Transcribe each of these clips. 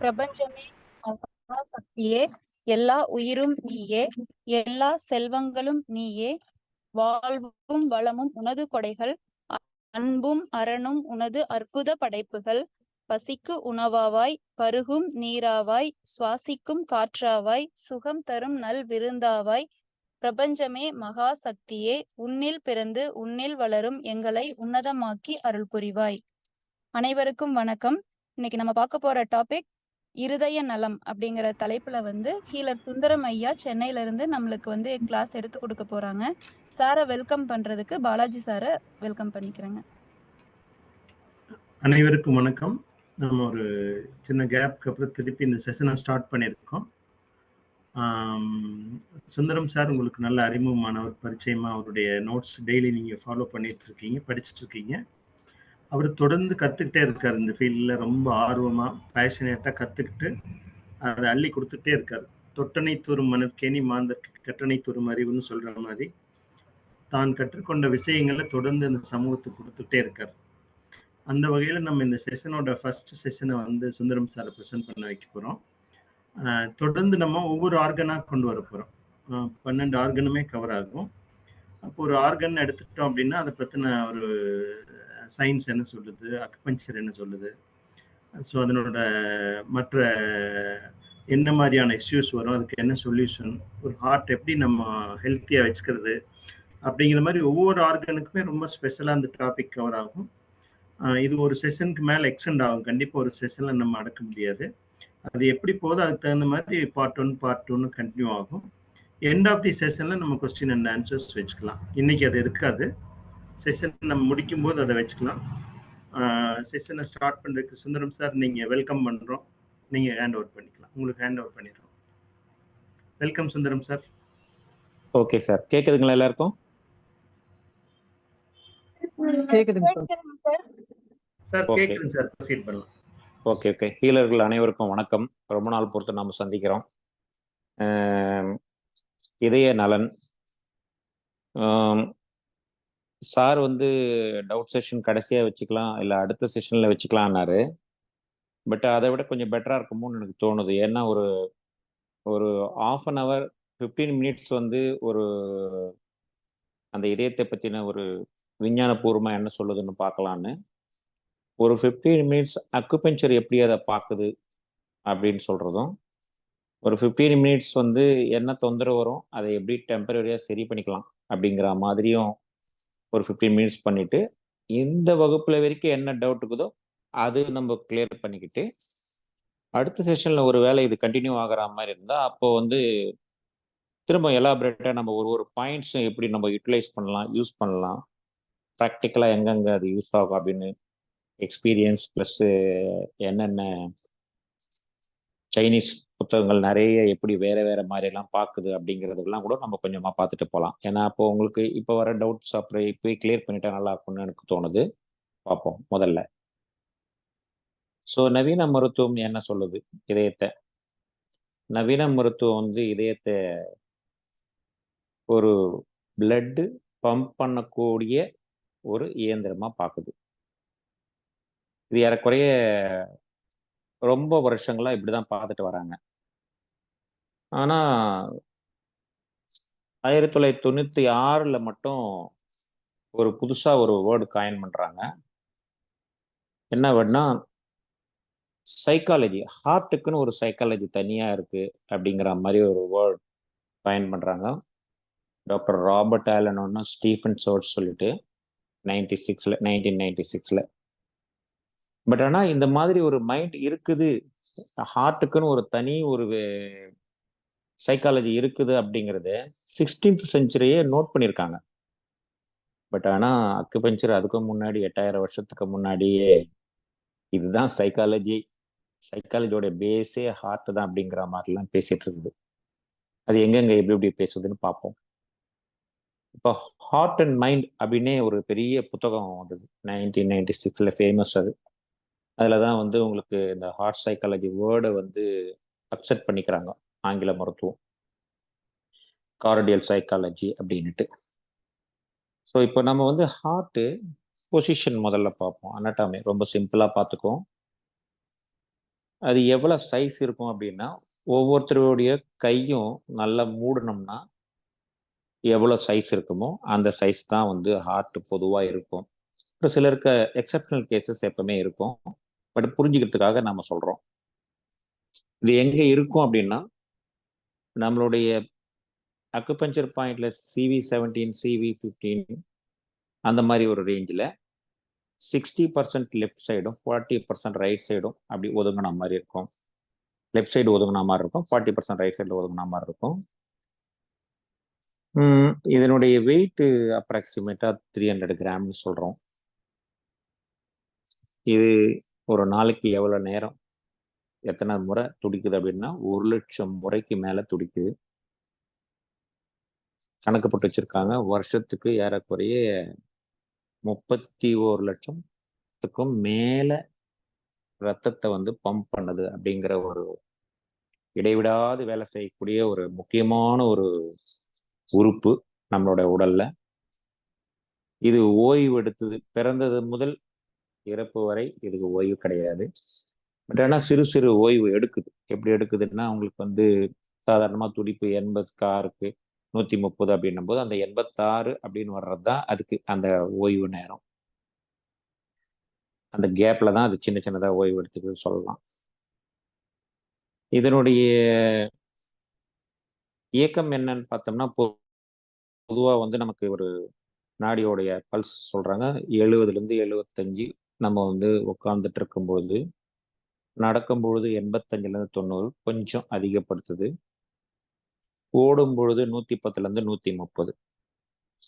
பிரபஞ்சமே மகா சக்தியே, எல்லா உயிரும் நீயே, எல்லா செல்வங்களும் நீயே, வாழ்வும் வளமும் உனது கொடைகள், அன்பும் அரணும் உனது அற்புத படைப்புகள், பசிக்கு உணவாவாய், பருகும் நீராவாய், சுவாசிக்கும் காற்றாவாய், சுகம் தரும் நல் விருந்தாவாய், பிரபஞ்சமே மகா சக்தியே, உன்னில் பிறந்து உன்னில் வளரும் எங்களை உன்னதமாக்கி அருள் புரிவாய். அனைவருக்கும் வணக்கம். இன்னைக்கு நம்ம பார்க்க போற டாபிக் இருதய நலம் அப்படிங்கிற தலைப்புல ஹீலர் சுந்தரம் ஐயா சென்னையில இருந்து நம்மளுக்கு கிளாஸ் எடுத்து கொடுக்க போறாங்க. சாரை வெல்கம் பண்றதுக்கு பாலாஜி சாரை வெல்கம் பண்ணிக்கிறேங்க. அனைவருக்கும் வணக்கம். நம்ம ஒரு சின்ன கேப்க்கு அப்புறம் திருப்பி இந்த செஷனை ஸ்டார்ட் பண்ணியிருக்கோம். சுந்தரம் சார் உங்களுக்கு நல்ல அறிமுகமானவர், பரிச்சயமா அவருடைய நோட்ஸ் டெய்லி நீங்க ஃபாலோ பண்ணிட்டு இருக்கீங்க, படிச்சுட்டு இருக்கீங்க. அவர் தொடர்ந்து கத்துக்கிட்டே இருக்காரு. இந்த ஃபீல்டில் ரொம்ப ஆர்வமா பேஷனேட்டா கத்துக்கிட்டு அதை அள்ளி கொடுத்துட்டே இருக்காரு. தொட்டனை தூரும் மனற்கேணி மாந்தற்கு கட்டணை தூரும் அறிவுன்னு சொல்ற மாதிரி தான் கற்றுக்கொண்ட விஷயங்களை தொடர்ந்து இந்த சமூகத்துக்கு கொடுத்துட்டே இருக்காரு. அந்த வகையில நம்ம இந்த செஷனோட ஃபர்ஸ்ட் செஷனை சுந்தரம் சாரை ப்ரெசென்ட் பண்ண வைக்க போறோம். தொடர்ந்து நம்ம ஒவ்வொரு ஆர்கனா கொண்டு வர போறோம். 12 ஆர்கனுமே கவர் ஆகும். அப்போ ஒரு ஆர்கன் எடுத்துக்கிட்டோம் அப்படின்னா அதை பத்தின ஒரு சயின்ஸ் என்ன சொல்லுது, அக்குபஞ்சர் என்ன சொல்லுது, ஸோ அதனோட மற்ற என்ன மாதிரியான இஷ்யூஸ் வரும், அதுக்கு என்ன சொல்யூஷன், ஒரு ஹார்ட் எப்படி நம்ம ஹெல்த்தியாக வச்சுக்கிறது அப்படிங்கிற மாதிரி ஒவ்வொரு ஆர்கனுக்குமே ரொம்ப ஸ்பெஷலாக அந்த டாபிக் கவர் ஆகும். இது ஒரு செஷனுக்கு மேலே எக்ஸ்டெண்ட் ஆகும். கண்டிப்பாக ஒரு செஷனில் நம்ம அடக்க முடியாது. அது எப்படி போதோ அதுக்கு தகுந்த மாதிரி பார்ட் 1 கண்டினியூ ஆகும். எண்ட் ஆஃப் தி செஷனில் நம்ம கொஸ்டின் அண்ட் ஆன்சர்ஸ் வச்சுக்கலாம். இன்னைக்கு அது இருக்காது. செஷன் நம்ம முடிக்கும் போது அதை வச்சுக்கலாம். செஷனை ஸ்டார்ட் பண்ணுறதுக்கு சுந்தரம் சார் நீங்கள் வெல்கம் பண்ணுறோம். நீங்கள் ஹேண்ட் ஓவர் பண்ணிக்கலாம். உங்களுக்கு ஹேண்ட் ஓவர் பண்ணிடுறோம். Welcome Sundaram sir. Okay sir, கேட்குதுங்களா எல்லாருக்கும்? கேட்குதுங்க சார். கேட்குதுங்க சார், ப்ரொசீட் பண்ணலாம். ஓகே. ஹீலர்கள் அனைவருக்கும் வணக்கம். ரொம்ப நாள் பொறுத்து நம்ம சந்திக்கிறோம். இதய நலன் சார் டவுட் செஷன் கடைசியாக வச்சுக்கலாம், இல்லை அடுத்த செஷனில் வச்சுக்கலான்னாரு. பட் அதை விட கொஞ்சம் பெட்டராக இருக்குமோன்னு எனக்கு தோணுது. ஏன்னா ஒரு ஒரு 1/2 hour 15 minutes ஒரு அந்த இதயத்தை பற்றின ஒரு விஞ்ஞானபூர்வமாக என்ன சொல்லுதுன்னு பார்க்கலான்னு. ஒரு 15 minutes அக்குபஞ்சர் எப்படி அதை பார்க்குது அப்படின்னு சொல்கிறதும், ஒரு 15 minutes என்ன தொந்தரவு வரும் அதை எப்படி டெம்பரரியாக சரி பண்ணிக்கலாம் அப்படிங்கிற மாதிரியும் ஒரு 15 minutes பண்ணிட்டு, இந்த வகுப்பில் வரைக்கும் என்ன டவுட் இருக்குதோ அது நம்ம கிளியர் பண்ணிக்கிட்டு, அடுத்த செஷனில் ஒரு வேளை இது கண்டினியூ ஆகிற மாதிரி இருந்தால் அப்போ திரும்ப எலாபரேட்டாக நம்ம ஒரு பாயிண்ட்ஸும் எப்படி நம்ம யூட்டிலைஸ் பண்ணலாம், யூஸ் பண்ணலாம், ப்ராக்டிக்கலாக எங்கெங்கே அது யூஸ் ஆகும் அப்படின்னு எக்ஸ்பீரியன்ஸ் ப்ளஸ் என்னென்ன சைனீஸ் புத்தகங்கள் நிறைய எப்படி வேற மாதிரிலாம் பார்க்குது அப்படிங்கிறதுலாம் கூட நம்ம கொஞ்சமாக பார்த்துட்டு போகலாம். ஏன்னா அப்போ உங்களுக்கு இப்போ வர டவுட்ஸ் அப்புறம் இப்போ கிளியர் பண்ணிட்டா நல்லா இருக்கும்னு எனக்கு தோணுது. பார்ப்போம் முதல்ல. ஸோ நவீன மருத்துவம் என்ன சொல்லுது இதயத்தை? நவீன மருத்துவம் இதயத்தை ஒரு பிளட்டு பம்ப் பண்ணக்கூடிய ஒரு இயந்திரமாக பார்க்குது. இது ஏறக்குறைய ரொம்ப வருஷங்களா இப்படிதான் பார்த்துட்டு வராங்க. ஆனா 1996 மட்டும் ஒரு புதுசா ஒரு வேர்டு காயின் பண்றாங்க. என்ன வேர்டுனா சைக்காலஜி, ஹார்ட்டுக்குன்னு ஒரு சைக்காலஜி தனியா இருக்கு அப்படிங்கிற மாதிரி ஒரு வேர்டு காயின் பண்றாங்க. டாக்டர் ராபர்ட் ஆலன் ஒன்று, ஸ்டீஃபன் சோர்ஸ் சொல்லிட்டு 1996. பட் ஆனால் இந்த மாதிரி ஒரு மைண்ட் இருக்குது, ஹார்ட்டுக்குன்னு ஒரு தனி ஒரு சைக்காலஜி இருக்குது அப்படிங்கிறது 16th century நோட் பண்ணியிருக்காங்க. பட் ஆனால் அக்குபஞ்சர் அதுக்கு முன்னாடி 8000 வருஷத்துக்கு முன்னாடியே இதுதான் சைக்காலஜியோட பேஸே ஹார்ட் தான் அப்படிங்கிற மாதிரிலாம் பேசிட்டு இருக்குது. அது எங்கெங்க எப்படி பேசுதுன்னு பார்ப்போம். இப்போ ஹார்ட் அண்ட் மைண்ட் அப்படின்னே ஒரு பெரிய புத்தகம் வந்தது 1996 ஃபேமஸ். அதில் தான் உங்களுக்கு இந்த ஹார்ட் சைக்காலஜி வேர்டை அக்செப்ட் பண்ணிக்கிறாங்க ஆங்கில மருத்துவம், கார்டியல் சைக்காலஜி அப்படின்ட்டு. ஸோ இப்போ நம்ம ஹார்ட்டு பொசிஷன் முதல்ல பார்ப்போம். அனாட்டாமி ரொம்ப சிம்பிளாக பார்த்துக்குவோம். அது எவ்வளோ சைஸ் இருக்கும் அப்படின்னா, ஒவ்வொருத்தருடைய கையும் நல்லா மூடணும்னா எவ்வளோ சைஸ் இருக்குமோ அந்த சைஸ் தான் வந்து ஹார்ட் பொதுவாக இருக்கும். இப்போ சிலருக்கு எக்ஸப்ஷனல் கேசஸ் எப்பவுமே இருக்கும். பட் புரிஞ்சுக்கிறதுக்காக நம்ம சொல்கிறோம். இது எங்கே இருக்கும் அப்படின்னா, நம்மளுடைய அக்குபஞ்சர் பாயிண்ட்ல CV17, CV15 அந்த மாதிரி ஒரு ரேஞ்சில் 60% லெஃப்ட் சைடும் 40% ரைட் சைடும் அப்படி ஒதுங்கின மாதிரி இருக்கும். லெஃப்ட் சைடு ஒதுங்கின மாதிரி இருக்கும், 40% ரைட் சைடில் ஒதுங்கின மாதிரி இருக்கும். இதனுடைய வெயிட் அப்ராக்சிமேட்டாக 300 கிராம்னு சொல்கிறோம். இது ஒரு நாளைக்கு எவ்வளோ நேரம் எத்தனை முறை துடிக்குது அப்படின்னா 1,00,000 முறைக்கு மேலே துடிக்குது. கணக்கு போட்டு வச்சிருக்காங்க. வருஷத்துக்கு ஏறக்குறைய 31,00,000த்துக்கும் மேலே ரத்தத்தை வந்து பம்ப் பண்ணுது அப்படிங்கிற ஒரு இடைவிடாது வேலை செய்யக்கூடிய ஒரு முக்கியமான ஒரு உறுப்பு நம்மளோட உடல்ல. இது ஓய்வு எடுத்தது பிறந்தது முதல் இறப்பு வரை இதுக்கு ஓய்வு கிடையாது. பட் ஆனால் சிறு சிறு ஓய்வு எடுக்குது. எப்படி எடுக்குதுன்னா, அவங்களுக்கு வந்து சாதாரணமாக துடிப்பு 86க்கு 130 அப்படின்னும் போது அந்த 86 அப்படின்னு வர்றது தான் அதுக்கு அந்த ஓய்வு நேரம். அந்த கேப்ல தான் அது சின்ன சின்னதாக ஓய்வு எடுத்துக்குது சொல்லலாம். இதனுடைய இயக்கம் என்னன்னு பார்த்தோம்னா, பொதுவாக வந்து நமக்கு ஒரு நாடியோடைய பல்ஸ் சொல்றாங்க 70லேருந்து 75. நம்ம வந்து உட்கார்ந்துட்டு இருக்கும்போது, நடக்கும்பொழுது 85லேருந்து 90 கொஞ்சம் அதிகப்படுத்துது. ஓடும் பொழுது 110லேருந்து 130.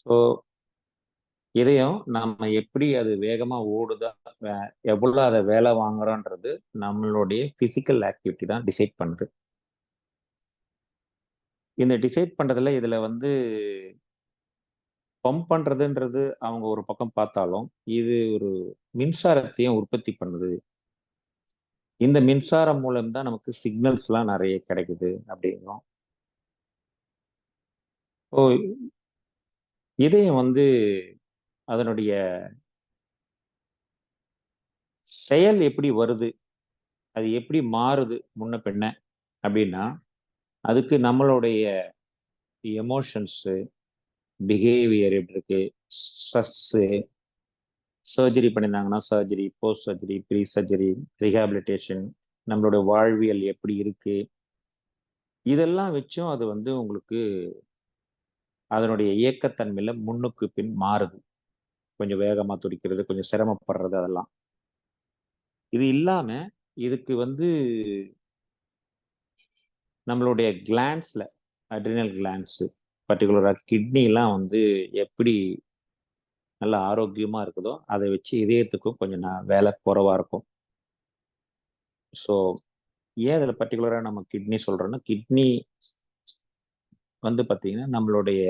ஸோ இதையும் நம்ம எப்படி அது வேகமா ஓடுதா, எவ்வளோ அதை வேலை வாங்குறோன்றது நம்மளுடைய பிசிக்கல் ஆக்டிவிட்டி தான் டிசைட் பண்ணுது. இந்த டிசைட் பண்றதுல இதுல வந்து பம்ப் பண்றதுன்றது அவங்க ஒரு பக்கம் பார்த்தாலும், இது ஒரு மின்சாரத்தையும் உற்பத்தி பண்ணுது. இந்த மின்சாரம் மூலம் தான் நமக்கு சிக்னல்ஸ்லாம் நிறைய கிடைக்குது அப்படிங்கிறோம். ஓ, இதயம் வந்து அதனுடைய செயல் எப்படி வருது, அது எப்படி மாறுது முன்ன பின்ன அப்படின்னா, அதுக்கு நம்மளுடைய எமோஷன்ஸு, பிஹேவியர் எப்படி இருக்கு, ஸ்ட்ரெஸ்ஸு, சர்ஜரி பண்ணியிருந்தாங்கன்னா surgery, post surgery, pre surgery, rehabilitation, நம்மளோட வாழ்வியல் எப்படி இருக்கு, இதெல்லாம் வச்சும் அது வந்து உங்களுக்கு அதனுடைய இயக்கத்தன்மையில முன்னுக்கு பின் மாறுது. கொஞ்சம் வேகமா துடிக்கிறது, கொஞ்சம் சிரமப்படுறது, அதெல்லாம். இது இல்லாம இதுக்கு வந்து நம்மளுடைய கிளான்ஸ்ல, அட்ரினல் கிளான்ஸ், பர்டிகுலரா கிட்னிலாம் வந்து எப்படி நல்ல ஆரோக்கியமா இருக்குதோ அதை வச்சு இதயத்துக்கும் கொஞ்சம் வேலை குறைவா இருக்கும். ஸோ ஏன் இதில் பர்டிகுலராக நம்ம கிட்னி சொல்றோம்னா, கிட்னி வந்து பார்த்தீங்கன்னா நம்மளுடைய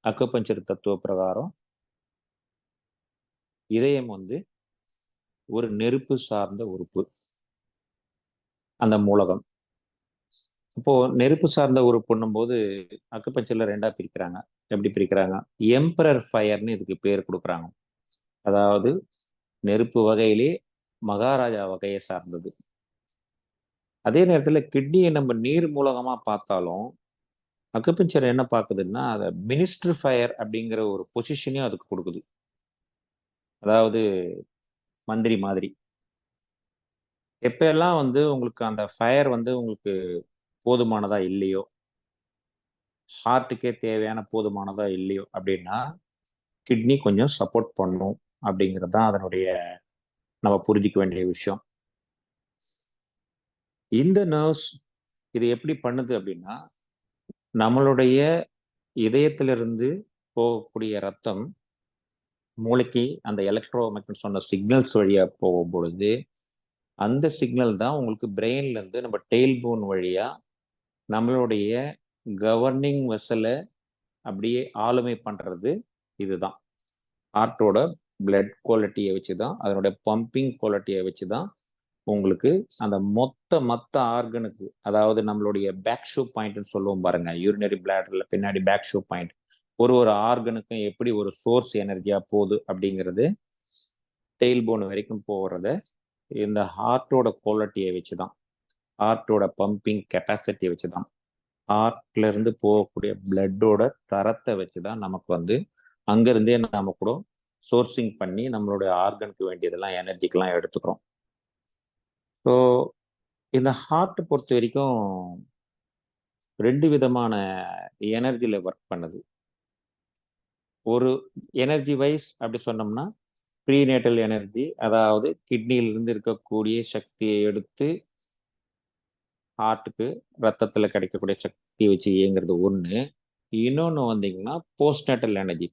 அக்குபஞ்சர் தத்துவ பிரகாரம் இதயம் வந்து ஒரு நெருப்பு சார்ந்த உறுப்பு, அந்த மூலகம். இப்போ நெருப்பு சார்ந்த உறுப்புன்னும் போது அக்குபஞ்சர்ல 2ஆ பிரிக்கிறாங்க. எப்படி பிரிக்கிறாங்க? எம்பரர் ஃபயர்னு இதுக்கு பேர் கொடுக்குறாங்க. அதாவது நெருப்பு வகையிலே மகாராஜா வகையை சார்ந்தது. அதே நேரத்தில் கிட்னியை நம்ம நீர் மூலகமா பார்த்தாலும் அக்குபஞ்சர் என்ன பார்க்குதுன்னா, அதை மினிஸ்டர் ஃபயர் அப்படிங்கிற ஒரு பொசிஷனையும் அதுக்கு கொடுக்குது. அதாவது மந்திரி மாதிரி. எப்பெல்லாம் வந்து உங்களுக்கு அந்த ஃபயர் வந்து உங்களுக்கு போதுமானதா இல்லையோ, ஹார்ட்டுக்கே தேவையான போதுமானதா இல்லையோ அப்படின்னா கிட்னி கொஞ்சம் சப்போர்ட் பண்ணும் அப்படிங்கிறது தான் அதனுடைய நம்ம புரிஞ்சிக்க வேண்டிய விஷயம். இந்த நர்வ்ஸ் இது எப்படி பண்ணுது அப்படின்னா, நம்மளுடைய இதயத்திலிருந்து போகக்கூடிய ரத்தம் மூளைக்கு அந்த எலக்ட்ரோமேக்னட் சொன்ன சிக்னல்ஸ் வழியா போகும் பொழுது அந்த சிக்னல் தான் உங்களுக்கு பிரெயின்ல இருந்து நம்ம டெயில் போன் வழியா நம்மளுடைய கவர்னிங் வெசலை அப்படியே ஆளுமை பண்றது. இதுதான் ஹார்ட்டோட பிளட் குவாலிட்டியை வச்சு தான், அதனுடைய பம்பிங் குவாலிட்டியை வச்சு தான் உங்களுக்கு அந்த மொத்த ஆர்கனுக்கு, அதாவது நம்மளுடைய பேக் ஷூ பாயிண்ட்னு சொல்லுவோம் பாருங்க, யூரினரி பிளாடர்ல பின்னாடி பேக் ஷூ பாயிண்ட், ஒரு ஆர்கனுக்கும் எப்படி ஒரு சோர்ஸ் எனர்ஜியா போகுது அப்படிங்கிறது டெயில் போன் வரைக்கும் போகிறத இந்த ஹார்ட்டோட குவாலிட்டியை வச்சு தான். ஹார்ட்டோட பம்பிங் கெப்பாசிட்டியை வச்சு தான், ஹார்ட்ல இருந்து போகக்கூடிய பிளட்டோட தரத்தை வச்சு தான் நமக்கு வந்து அங்கிருந்தே நாம கூட சோர்சிங் பண்ணி நம்மளுடைய ஆர்கனுக்கு வேண்டியதெல்லாம் எனர்ஜிக்கெல்லாம் எடுத்துக்கிறோம். ஸோ இந்த ஹார்ட் பொறுத்த வரைக்கும் 2 விதமான எனர்ஜில ஒர்க் பண்ணுது. ஒரு எனர்ஜி வைஸ் அப்படி சொன்னோம்னா ப்ரீநேட்டல் எனர்ஜி, அதாவது கிட்னியிலிருந்து இருக்கக்கூடிய சக்தியை எடுத்து ஹார்ட்டுக்கு ரத்தத்துல கிடைக்கக்கூடிய சக்தியை வச்சு இயங்குறது ஒண்ணு. இன்னொன்னு வந்தீங்கன்னா போஸ்ட்நேட்டல் எனர்ஜி.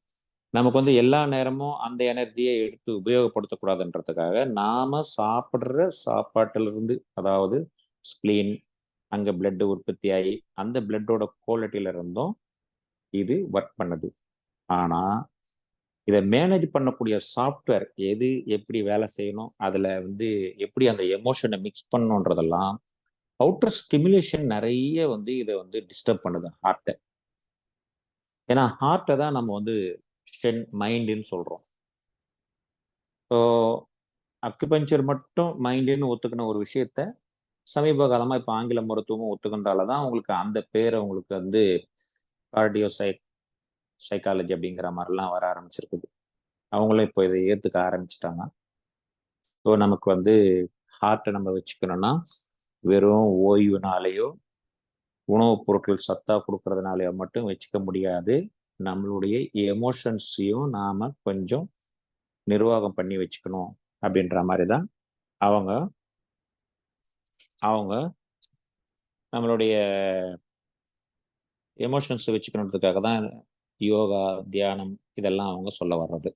நமக்கு வந்து எல்லா நேரமும் அந்த எனர்ஜியை எடுத்து உபயோகப்படுத்தக்கூடாதுன்றதுக்காக நாம சாப்பிடுற சாப்பாட்டுல இருந்து, அதாவது ஸ்பிளீன், அங்க பிளட் உற்பத்தி ஆகி அந்த பிளட்டோட குவாலிட்டியில இருந்தும் இது ஒர்க் பண்ணுது. ஆனா இதை மேனேஜ் பண்ணக்கூடிய சாஃப்ட்வேர் எது எப்படி வேலை செய்யணும், அதுல வந்து எப்படி அந்த எமோஷனை மிக்ஸ் பண்ணணுன்றதெல்லாம் அவுட்டர் ஸ்டிமுலேஷன் நிறைய வந்து இதை வந்து டிஸ்டர்ப் பண்ணுது ஹார்ட்டை. ஏன்னா ஹார்ட்டை தான் நம்ம வந்து மைண்டுன்னு சொல்றோம். ஸோ அக்குபஞ்சர் மட்டும் மைண்டுன்னு ஒத்துக்கின ஒரு விஷயத்த சமீப காலமா இப்போ ஆங்கில மருத்துவமும் ஒத்துக்கின்றதால தான் உங்களுக்கு அந்த பேரை உங்களுக்கு வந்து கார்டியோ சைக்காலஜி அப்படிங்கிற மாதிரிலாம் வர ஆரம்பிச்சிருக்குது. அவங்களும் இப்போ இதை ஏற்றுக்க ஆரம்பிச்சிட்டாங்க. ஸோ நமக்கு வந்து ஹார்ட்டை நம்ம வச்சுக்கணும்னா வெறும் ஓய்வுனாலேயோ உணவுப் பொருட்கள் சத்தா கொடுக்கறதுனாலயோ மட்டும் வச்சுக்க முடியாது. நம்மளுடைய எமோஷன்ஸையும் நாம கொஞ்சம் நிர்வாகம் பண்ணி வச்சுக்கணும் அப்படின்ற மாதிரி தான் அவங்க அவங்க நம்மளுடைய எமோஷன்ஸை வச்சுக்கணுன்றதுக்காக தான் யோகா, தியானம் இதெல்லாம் அவங்க சொல்ல வர்றது.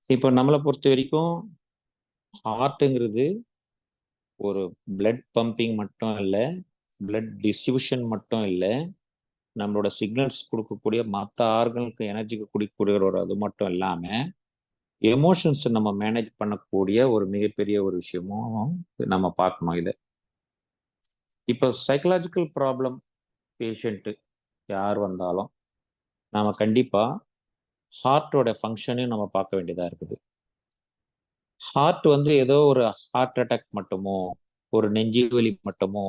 இப்போ நம்மளை பொறுத்த வரைக்கும் ஹார்ட்டுங்கிறது ஒரு பிளட் பம்பிங் மட்டும் இல்லை, பிளட் டிஸ்ட்ரிபியூஷன் மட்டும் இல்லை, நம்மளோட சிக்னல்ஸ் கொடுக்கக்கூடிய மற்ற ஆர்கனுக்கு எனர்ஜிக்கு கொடுக்கக்கூடிய ஒரு அது மட்டும் இல்லாமல் எமோஷன்ஸ் நம்ம மேனேஜ் பண்ணக்கூடிய ஒரு மிகப்பெரிய ஒரு விஷயமும் நம்ம பார்க்கணும். இதை இப்போ சைக்கலாஜிக்கல் ப்ராப்ளம் பேஷண்ட்டு யார் வந்தாலும் நாம கண்டிப்பா ஹார்ட்டோட ஃபங்க்ஷனையும் நம்ம பார்க்க வேண்டியதா இருக்குது. ஹார்ட் வந்து ஏதோ ஒரு ஹார்ட் அட்டாக் மட்டுமோ, ஒரு நெஞ்சு வலி மட்டுமோ,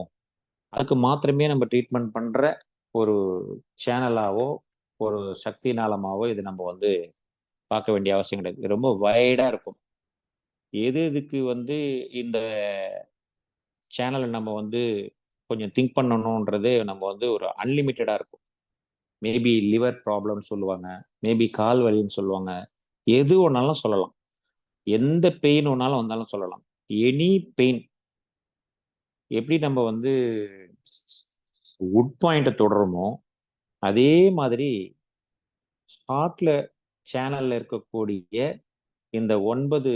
அதுக்கு மாத்திரமே நம்ம ட்ரீட்மெண்ட் பண்ற ஒரு சேனலாவோ ஒரு சக்தி நாளமாவோ இது நம்ம வந்து பார்க்க வேண்டிய அவசியம் கிடையாது. இது ரொம்ப வைடா இருக்கும். எது எதுக்கு வந்து இந்த சேனலை நம்ம வந்து கொஞ்சம் திங்க் பண்ணணுன்றது நம்ம வந்து ஒரு அன்லிமிட்டடா இருக்கும். மேபி லிவர் ப்ராப்ளம் சொல்லுவாங்க, மேபி கால் வலின்னு சொல்லுவாங்க, எது ஒன்னாலும் சொல்லலாம், எந்த பெயின் ஒன்னாலும் வந்தாலும் சொல்லலாம். எனி பெயின் எப்படி நம்ம வந்து உட் பாயிண்ட்டை தொடருமோ அதே மாதிரி ஹார்ட்ல சேனல்ல இருக்கக்கூடிய இந்த 9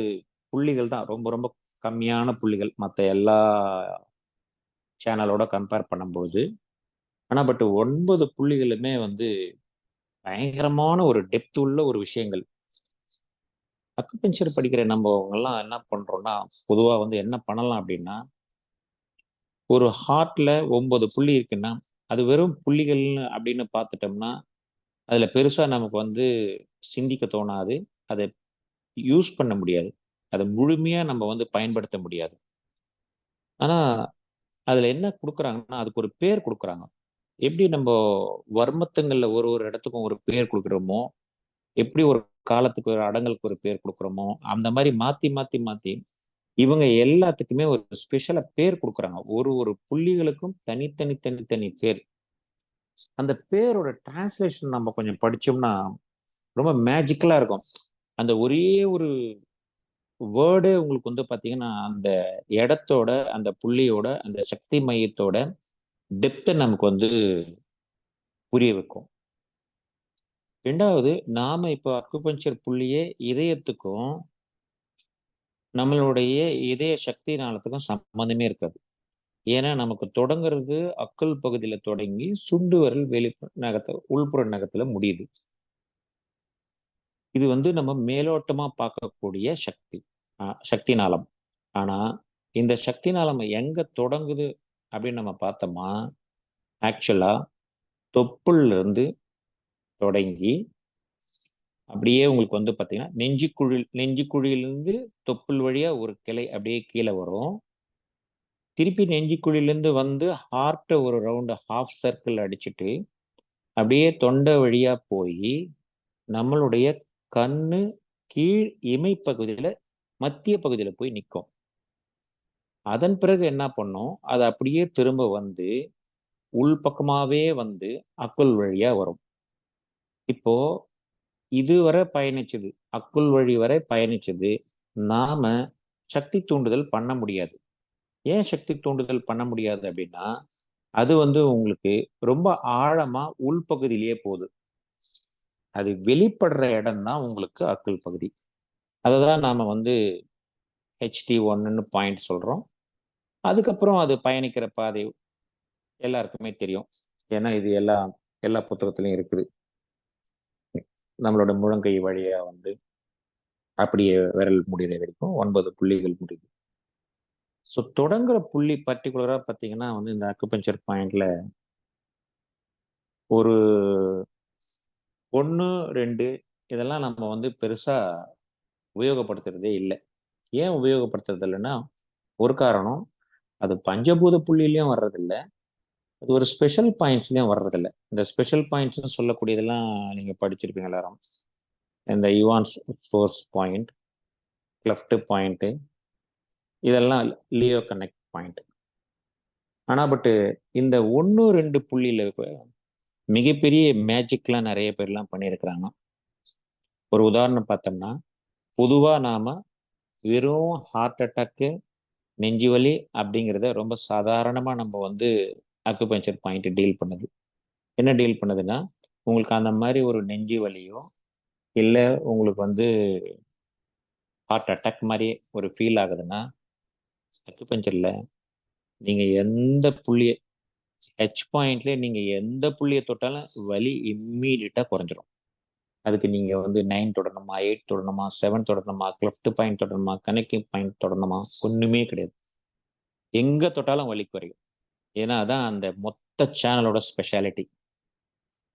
புள்ளிகள் தான் ரொம்ப ரொம்ப கம்மியான புள்ளிகள் மற்ற எல்லா சேனலோட கம்பேர் பண்ணும்போது. ஆனா பட் 9 புள்ளிகளுமே வந்து பயங்கரமான ஒரு டெப்த் உள்ள ஒரு விஷயங்கள். அக்குபஞ்சர் படிக்கிற நம்ம எல்லாம் என்ன பண்றோம்னா பொதுவா வந்து என்ன பண்ணலாம் அப்படின்னா, ஒரு ஹார்ட்ல 9 புள்ளி இருக்குன்னா அது வெறும் புள்ளிகள்னு அப்படின்னு பார்த்துட்டோம்னா அதுல பெருசா நமக்கு வந்து சிந்திக்க தோணாது, அதை யூஸ் பண்ண முடியாது, அதை முழுமையா நம்ம வந்து பயன்படுத்த முடியாது. ஆனா அதுல என்ன கொடுக்குறாங்கன்னா அதுக்கு ஒரு பேர் கொடுக்குறாங்க. எப்படி நம்ம வர்மத்துங்கள்ல ஒரு ஒரு இடத்துக்கும் ஒரு பேர் கொடுக்குறோமோ, எப்படி ஒரு காலத்துக்கு ஒரு அடங்கலுக்கு ஒரு பேர் கொடுக்குறோமோ, அந்த மாதிரி மாத்தி மாத்தி மாத்தி இவங்க எல்லாத்துக்குமே ஒரு ஸ்பெஷலா பேர் கொடுக்குறாங்க. ஒரு ஒரு புள்ளிகளுக்கும் தனித்தனி தனித்தனி பேர். அந்த பேரோட டிரான்ஸ்லேஷன் நம்ம கொஞ்சம் படிச்சோம்னா ரொம்ப மேஜிக்கலா இருக்கும். அந்த ஒரே ஒரு வேர்டே உங்களுக்கு வந்து பாத்தீங்கன்னா அந்த இடத்தோட அந்த புள்ளியோட அந்த சக்தி மையத்தோட டெப்த்தை நமக்கு வந்து புரிய வைக்கும். ரெண்டாவது, நாம இப்போ அக்குபஞ்சர் புள்ளியே இதயத்துக்கும் நம்மளுடைய இதய சக்தி நாளத்துக்கும் சம்மந்தமே இருக்காது. ஏன்னா நமக்கு தொடங்குறது அக்கல் பகுதியில தொடங்கி சுண்டு விரல் வெளி உள்புற நகத்துல முடியுது. இது வந்து நம்ம மேலோட்டமா பார்க்கக்கூடிய சக்தி நாளம். ஆனா இந்த சக்தி நாளம் எங்க தொடங்குது அப்படின்னு நம்ம பார்த்தோமா, ஆக்சுவலா தொப்புள்ல இருந்து தொடங்கி அப்படியே உங்களுக்கு வந்து பாத்தீங்கன்னா நெஞ்சு குழியிலிருந்து தொப்புள் வழியா ஒரு கிளை அப்படியே கீழே வரும். திருப்பி நெஞ்சுக்குழிலேருந்து வந்து ஹார்ட்டை ஒரு ரவுண்டு ஹாஃப் சர்க்கிள் அடிச்சுட்டு அப்படியே தொண்டை வழியா போய் நம்மளுடைய கண்ணு கீழ் இமை பகுதியில மத்திய பகுதியில போய் நிற்கும். அதன் பிறகு என்ன பண்ணும், அது அப்படியே திரும்ப வந்து உள் பக்கமாவே வந்து அக்குள் வழியா வரும். இப்போ இதுவரை பயணிச்சது, அக்குள் வழி வரை பயணிச்சது, நாம சக்தி தூண்டுதல் பண்ண முடியாது. ஏன் சக்தி தூண்டுதல் பண்ண முடியாது அப்படின்னா, அது வந்து உங்களுக்கு ரொம்ப ஆழமா உள்பகுதியிலேயே போகுது. அது வெளிப்படுற இடம் தான் உங்களுக்கு அக்குள் பகுதி. அததான் நாம வந்து HT1ன்னு பாயிண்ட் சொல்றோம். அதுக்கப்புறம் அது பயணிக்கிற பாதை எல்லாருக்குமே தெரியும். ஏன்னா இது எல்லா புத்தகத்திலையும் இருக்குது. நம்மளோட முழங்கை வழியா வந்து அப்படியே விரல் முடிகிற வரைக்கும் 9 புள்ளிகள் முடியுது. ஸோ தொடங்குற புள்ளி பர்டிகுலரா பார்த்தீங்கன்னா வந்து இந்த அக்குபஞ்சர் பாயிண்ட்ல ஒரு 1, 2 இதெல்லாம் நம்ம வந்து பெருசா உபயோகப்படுத்துறதே இல்லை. ஏன் உபயோகப்படுத்துறது இல்லைன்னா, ஒரு காரணம், அது பஞ்சபூத புள்ளியிலையும் வர்றதில்ல, அது ஒரு ஸ்பெஷல் பாயிண்ட்ஸ்லயும் வர்றதில்ல. இந்த ஸ்பெஷல் பாயிண்ட்ஸ்னு சொல்லக்கூடியதெல்லாம் நீங்க படிச்சிருப்பீங்க எல்லாரும். இந்த யுவான்ஸ் ஃபோர்ஸ் பாயிண்ட், கிளஃப்ட் பாயிண்ட், இதெல்லாம் லியோ கனெக்ட் பாயிண்ட். ஆனா பட் இந்த 1, 2 புள்ளியில மிகப்பெரிய மேஜிக்லாம் நிறைய பேர்லாம் பண்ணியிருக்கிறாங்க. ஒரு உதாரணம் பார்த்தோம்னா, பொதுவா நாம வெறும் ஹார்ட் அட்டாக்கு, நெஞ்சு வலி அப்படிங்கிறத ரொம்ப சாதாரணமா நம்ம வந்து அக்குபஞ்சர் பாயிண்ட் டீல் பண்ணுது. என்ன டீல் பண்ணுதுன்னா, உங்களுக்கு அந்த மாதிரி ஒரு நெஞ்சு வலியோ இல்லை உங்களுக்கு வந்து ஹார்ட் அட்டாக் மாதிரி ஒரு ஃபீல் ஆகுதுன்னா, அக்குபஞ்சர்ல நீங்க எந்த புள்ளியை பாயிண்ட்ல நீங்க எந்த புள்ளியை தொட்டாலும் வலி இம்மீடியட்டா குறைஞ்சிரும். அதுக்கு நீங்க வந்து 9 தொடரணுமா, 8 தொடரணுமா, 7 தொடரணுமா, கிளஃப்ட் பாயிண்ட் தொடரணுமா, கனெக்டிங் பாயிண்ட் தொடரணுமா, ஒண்ணுமே கிடையாது. எங்க தொட்டாலும் வலி குறையும். ஏன்னா அதான் அந்த மொத்த சேனலோட ஸ்பெஷாலிட்டி.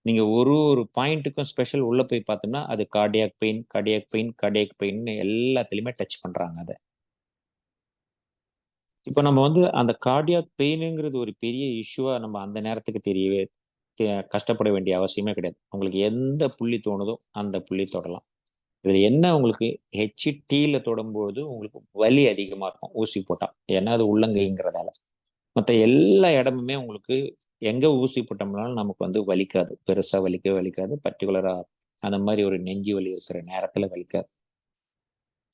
நீங்க ஒரு பாயிண்ட்டுக்கும் ஸ்பெஷல் உள்ள போய் பார்த்தோம்னா அது cardiac pain, cardiac pain, cardiac pain எல்லாத்துலயுமே டச் பண்றாங்க அதை. இப்போ நம்ம வந்து அந்த கார்டியாக் பெயினுங்கிறது ஒரு பெரிய இஷ்யூவா நம்ம அந்த நேரத்துக்கு தெரியவே கஷ்டப்பட வேண்டிய அவசியமே கிடையாது. உங்களுக்கு எந்த புள்ளி தோணுதோ அந்த புள்ளி தொடலாம். இதுல என்ன உங்களுக்கு HTல தொடும்போது உங்களுக்கு வலி அதிகமா இருக்கும் ஊசி போட்டா. ஏன்னா அது உள்ளங்கைங்கிறதால. மற்ற எல்லா இடமுமே உங்களுக்கு எங்க ஊசி போட்டோம்னாலும் நமக்கு வந்து வலிக்காது. பெருசா வலிக்காது. பர்டிகுலரா அந்த மாதிரி ஒரு நெஞ்சு வலி இருக்கிற நேரத்துல வலிக்காது.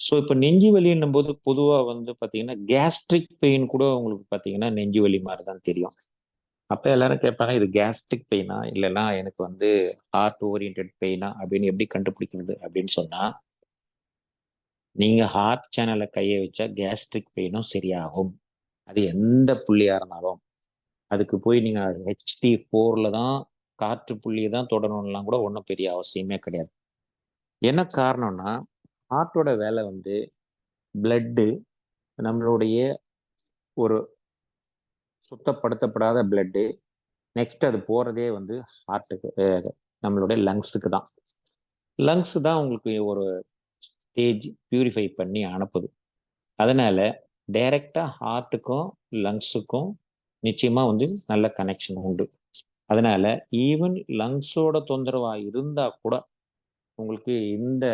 ஸோ இப்போ நெஞ்சு வலின்னும் போது பொதுவாக வந்து பார்த்தீங்கன்னா கேஸ்ட்ரிக் பெயின் கூட உங்களுக்கு பார்த்தீங்கன்னா நெஞ்சு வலி மாதிரி தான் தெரியும். அப்போ எல்லாரும் கேட்பாங்க, இது கேஸ்ட்ரிக் பெயினா இல்லைன்னா எனக்கு வந்து ஹார்ட் ஓரியன்ட் பெயினா அப்படின்னு எப்படி கண்டுபிடிக்கிறது அப்படின்னு சொன்னா, நீங்க ஹார்ட் சேனல்ல கையை வச்சா கேஸ்ட்ரிக் பெயினும் சரியாகும். அது எந்த புள்ளியா இருந்தாலும். அதுக்கு போய் நீங்க HT4ல தான் காற்று புள்ளியை தான் தொடரணும்லாம் கூட ஒன்றும் பெரிய அவசியமே கிடையாது. என்ன காரணம்னா, ஹார்ட்டோட வேலை வந்து பிளட்டு நம்மளுடைய ஒரு சுத்தப்படுத்தப்படாத பிளட்டு நெக்ஸ்ட் அது போறதே வந்து ஹார்ட்டுக்கு, நம்மளுடைய லங்ஸுக்கு தான். லங்ஸ் தான் உங்களுக்கு ஒரு ஸ்டேஜ் பியூரிஃபை பண்ணி அனுப்புது. அதனால டைரக்டா ஹார்ட்டுக்கும் லங்ஸுக்கும் நிச்சயமா வந்து நல்ல கனெக்ஷன் உண்டு. அதனால ஈவன் லங்ஸோட தொந்தரவா இருந்தா கூட உங்களுக்கு இந்த